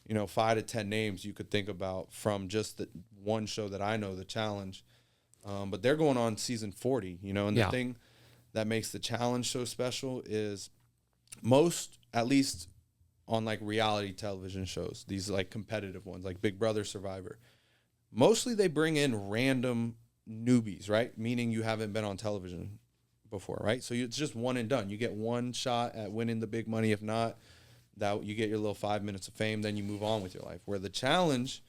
you know, 5 to 10 names you could think about from just the one show that I know, The Challenge. But they're going on season 40, you know, and the thing that makes The Challenge so special is most, at least on like reality television shows, these like competitive ones, like Big Brother, Survivor, mostly they bring in random newbies, right? Meaning you haven't been on television before, right? So it's just one and done. You get one shot at winning the big money. If not, that you get your little 5 minutes of fame, then you move on with your life. Where The Challenge,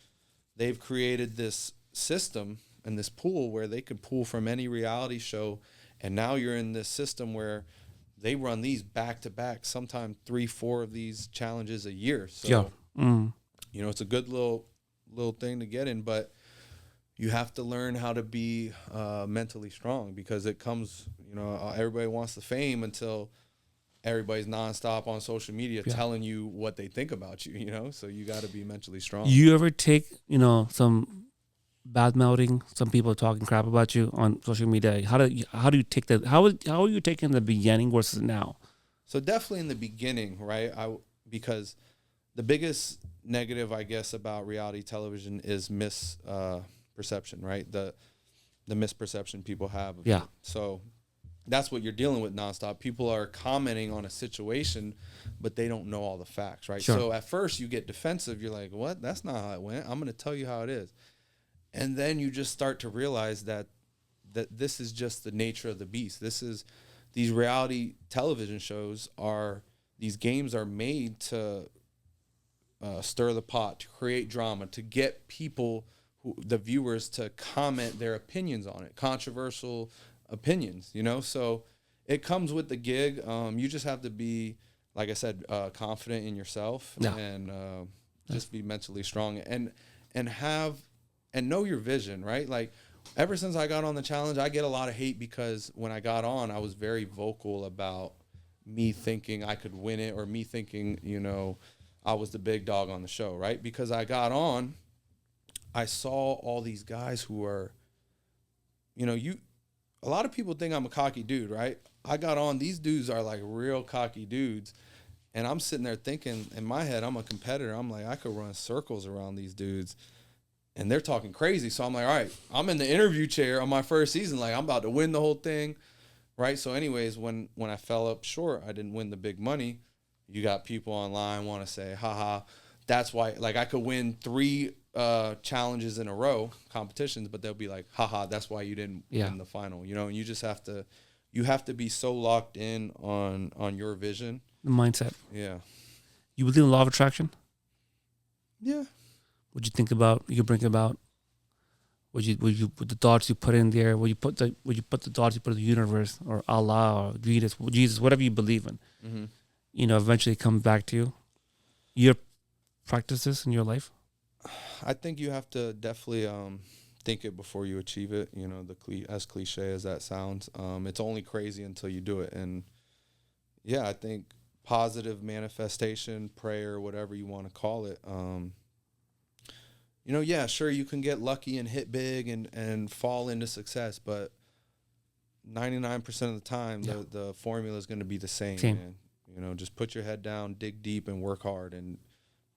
they've created this system, in this pool where they could pull from any reality show, and now you're in this system where they run these back to back, sometimes 3-4 of these challenges a year. So you know, it's a good little thing to get in, but you have to learn how to be mentally strong, because it comes, you know, everybody wants the fame until everybody's nonstop on social media telling you what they think about you, you know? So you got to be mentally strong. You ever take, you know, some bad mouthing, some people talking crap about you on social media? How do you take that? How are you taking the beginning versus now? So definitely in the beginning, right? Because the biggest negative, I guess, about reality television is misperception, right? The misperception people have of it. So that's what you're dealing with nonstop. People are commenting on a situation, but they don't know all the facts, right? Sure. So at first you get defensive. You're like, what? That's not how it went. I'm going to tell you how it is. And then you just start to realize that this is just the nature of the beast. These reality television shows these games are made to stir the pot, to create drama, to get people, the viewers, to comment their opinions on it, controversial opinions, you know? So it comes with the gig. You just have to be, like I said, confident in yourself and just be mentally strong and know your vision, right? Like, ever since I got on the challenge, I get a lot of hate because when I got on, I was very vocal about me thinking I could win it, or me thinking, you know, I was the big dog on the show, right? Because I got on, I saw all these guys who are, you know, a lot of people think I'm a cocky dude, right? I got on, these dudes are like real cocky dudes. And I'm sitting there thinking, in my head, I'm a competitor. I'm like, I could run circles around these dudes. And they're talking crazy. So I'm like, all right, I'm in the interview chair on my first season. Like, I'm about to win the whole thing, right? So anyways, when I fell up short, I didn't win the big money. You got people online want to say, haha, that's why, like, I could win 3 challenges in a row, competitions, but they'll be like, haha, that's why you didn't win the final, you know? And you just have to be so locked in on your vision. The mindset. Yeah. You believe in law of attraction? Yeah. What you think about, you bring about, would the thoughts you put in there, would you put the thoughts you put in the universe, or Allah, or Jesus, whatever you believe in, you know, eventually it comes back to you. Your practices in your life? I think you have to definitely think it before you achieve it. You know, as cliche as that sounds, it's only crazy until you do it. And yeah, I think positive manifestation, prayer, whatever you want to call it. You know, yeah, sure, you can get lucky and hit big and fall into success, but 99% of the time, the formula is going to be the same. Man. You know, just put your head down, dig deep, and work hard. And,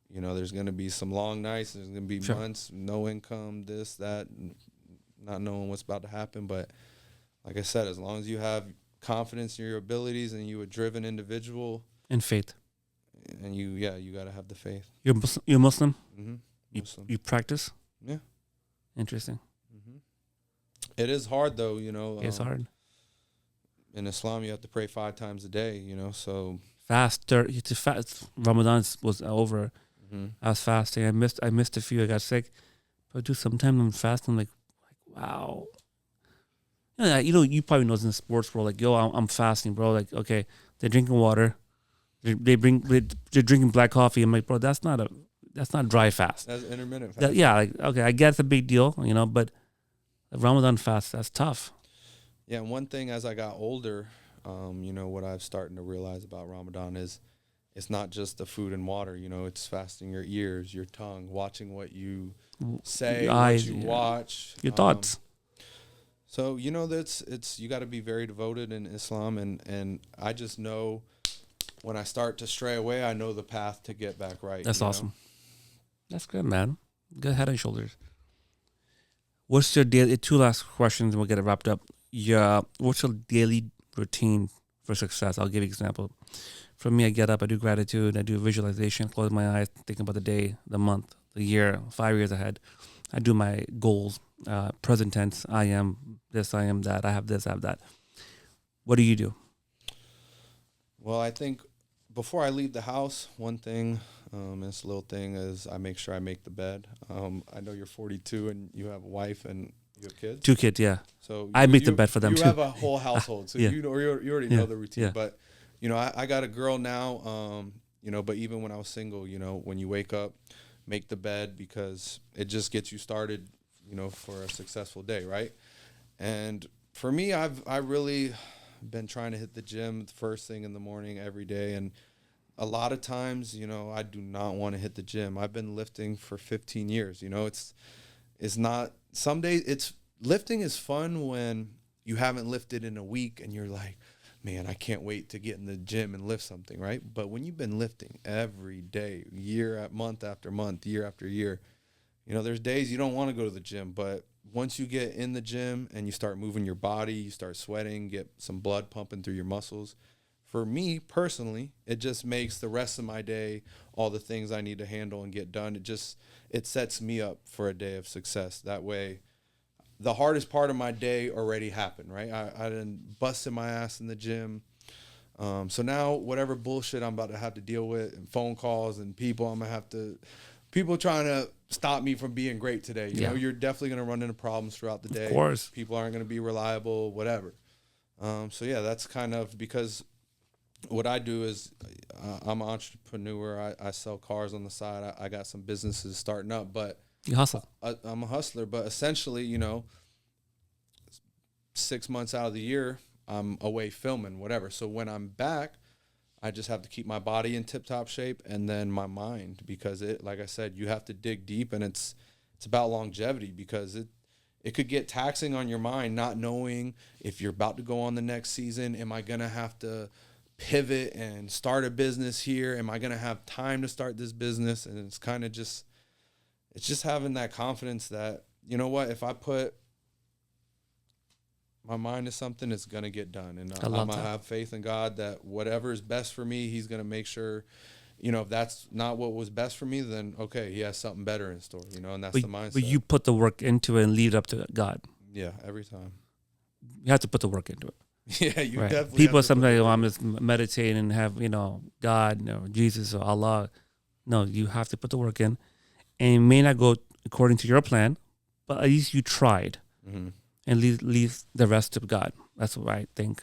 you know, there's going to be some long nights. There's going to be months, no income, this, that, not knowing what's about to happen. But like I said, as long as you have confidence in your abilities and you're a driven individual. And faith. And you got to have the faith. You're Muslim? Mm-hmm. You practice? Yeah. Interesting. Mm-hmm. It is hard, though, you know. It's hard. In Islam, you have to pray 5 times a day, you know, so. Fast. Ramadan was over. I was fasting. I missed a few. I got sick. But dude, sometimes I'm fasting, like wow. You know, you probably know in the sports world, like, yo, I'm fasting, bro. Like, okay, they're drinking water. They're drinking black coffee. I'm like, bro, that's not dry fast. That's intermittent fast. Like, okay, I get it's a big deal, you know, but the Ramadan fast, that's tough. Yeah, and one thing as I got older, you know, what I've started to realize about Ramadan is it's not just the food and water, you know, it's fasting your ears, your tongue, watching what you say, your eyes, what you watch. Your thoughts. So, you know, it's you got to be very devoted in Islam, and I just know when I start to stray away, I know the path to get back right. That's awesome. Know? That's good, man. Good head and shoulders. What's your daily, 2 last questions and we'll get it wrapped up. What's your daily routine for success? I'll give you an example. For me, I get up, I do gratitude, I do visualization, close my eyes, think about the day, the month, the year, 5 years ahead. I do my goals, present tense, I am this, I am that, I have this, I have that. What do you do? Well, I think before I leave the house, one thing, this little thing is I make sure I make the bed. I know you're 42 and you have a wife, and You have kids? 2 kids, yeah. So I make the bed for them you too. have a whole household, so Yeah. you already Yeah. know the routine. Yeah. But I got a girl now. But even when I was single, when you wake up, make the bed because it just gets you started, for a successful day, right? And for me, I really been trying to hit the gym the first thing in the morning every day, and a lot of times, I do not want to hit the gym. I've been lifting for 15 years. It's not, some days lifting is fun when you haven't lifted in a week and you're like, man, I can't wait to get in the gym and lift something, right? But when you've been lifting every day, month after month, year after year, there's days you don't want to go to the gym, but once you get in the gym and you start moving your body, you start sweating, get some blood pumping through your muscles. For me personally, it just makes the rest of my day, all the things I need to handle and get done, it sets me up for a day of success. That way, the hardest part of my day already happened, right? I didn't busted my ass in the gym. So now whatever bullshit I'm about to have to deal with and phone calls and people people trying to stop me from being great today. You know, you're definitely going to run into problems throughout the day. Of course. People aren't going to be reliable, whatever. So yeah, that's kind of because what I do is I'm an entrepreneur. I sell cars on the side. I got some businesses starting up, but You hustle. I'm a hustler, but essentially, 6 months out of the year, I'm away filming, whatever. So when I'm back, I just have to keep my body in tip-top shape and then my mind, because like I said, you have to dig deep, and it's about longevity, because it could get taxing on your mind, not knowing if you're about to go on the next season. Am I going to have to pivot and start a business here? Am I going to have time to start this business? And it's kind of just having that confidence that, you know what, if I put my mind to something, it's going to get done. And I'm going to have faith in God that whatever is best for me, he's going to make sure, if that's not what was best for me, then okay, he has something better in store, and that's the mindset. But you put the work into it and leave it up to God. Yeah, every time. You have to put the work into it. Yeah, you definitely. People sometimes, I'm just meditating and have, God, Jesus or Allah. No, you have to put the work in. And it may not go according to your plan, but at least you tried. Mm-hmm. And leave the rest to God. That's what I think.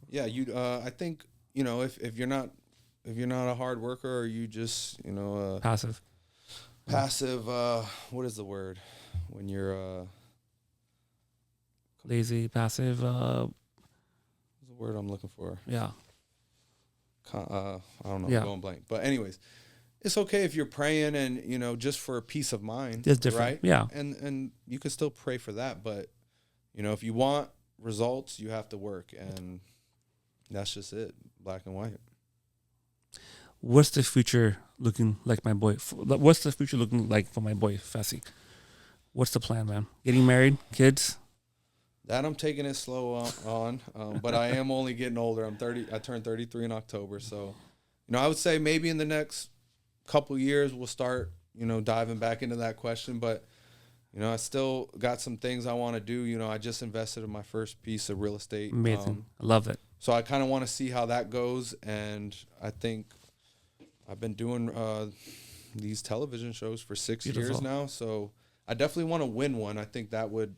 Yeah, I think, if you're not a hard worker, or you just, passive. What is the word when you're lazy, passive? What's the word I'm looking for? Yeah. I don't know. I'm going blank. But anyways, it's okay if you're praying and, just for a peace of mind. It's different. Right? Yeah. And you can still pray for that. But, if you want results, you have to work. And that's just it. Black and white. What's the future looking like, my boy? What's the future looking like for my boy, Fessy? What's the plan, man? Getting married? Kids? That I'm taking it slow on. But I am only getting older. I turned 33 in October. So, I would say maybe in the next couple years we'll start diving back into that question, but I still got some things I want to do. I just invested in my first piece of real estate. Amazing. I love it. So I kind of want to see how that goes, and I think I've been doing these television shows for 6 years now, so I definitely want to win one. I think that would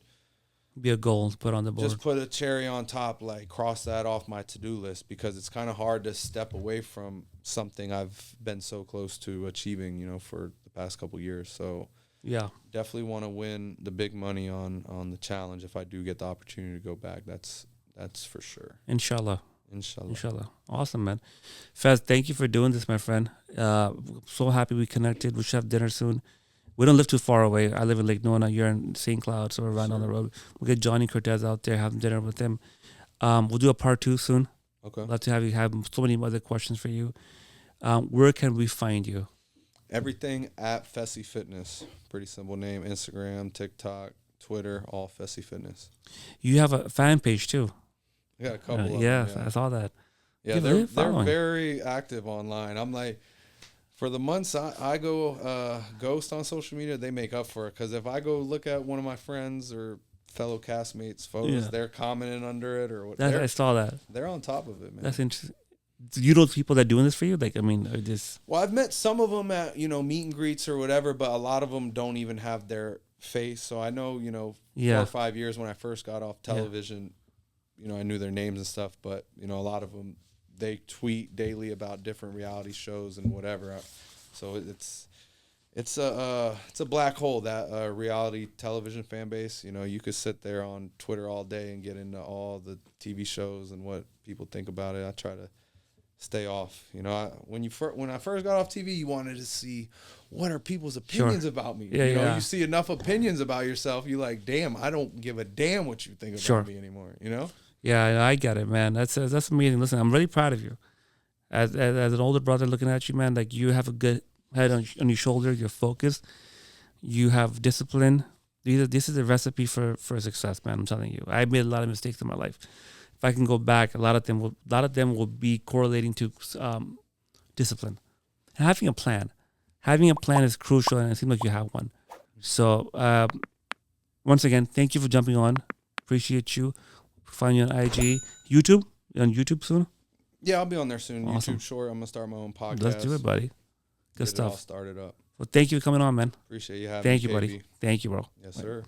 be a goal to put on the board. Just put a cherry on top, like cross that off my to-do list, because it's kind of hard to step away from something I've been so close to achieving, for the past couple years. So yeah, definitely want to win the big money on the challenge if I do get the opportunity to go back. That's for sure. Inshallah. Awesome, man. Fez, thank you for doing this, my friend. So happy we connected. We should have dinner soon. We don't live too far away. I live in Lake Nona. You're in St. Cloud, so we're right on the road. We'll get Johnny Cortez out there, have dinner with him. We'll do a part 2 soon. Okay. Love to have you. Have so many other questions for you. Where can we find you? Everything at Fessy Fitness. Pretty simple name. Instagram, TikTok, Twitter, all Fessy Fitness. You have a fan page too. I got a couple of them. Yeah, I saw that. Yeah, they're very active online. I'm like, for the months I go ghost on social media, they make up for it. Because if I go look at one of my friends or fellow castmates' photos, they're commenting under it or whatever. I saw that. They're on top of it, man. That's interesting. You know people that are doing this for you? Like, I mean, just... Well, I've met some of them at, meet and greets or whatever, but a lot of them don't even have their face. So I know, 4 Yeah. or 5 years when I first got off television, I knew their names and stuff, but a lot of them, they tweet daily about different reality shows and whatever. So it's a black hole, that reality television fan base. You could sit there on Twitter all day and get into all the TV shows and what people think about it. I try to stay off. When I first got off TV, you wanted to see what are people's opinions about me. You see enough opinions about yourself, you're like, damn, I don't give a damn what you think about me anymore. Yeah, I get it, man. That's amazing. Listen, I'm really proud of you. As an older brother looking at you, man, like you have a good head on your shoulder. You're focused. You have discipline. This is a recipe for success, man. I'm telling you. I made a lot of mistakes in my life. If I can go back, a lot of them will be correlating to discipline. And having a plan. Having a plan is crucial, and it seems like you have one. So, once again, thank you for jumping on. Appreciate you. Find you on IG, YouTube. You're on YouTube soon. Yeah, I'll be on there soon. Awesome. YouTube short. I'm gonna start my own podcast. Let's do it, buddy. Good Get stuff. It all started up. Well, thank you for coming on, man. Appreciate you having me. Thank you, buddy. Thank you, bro. Yes, sir.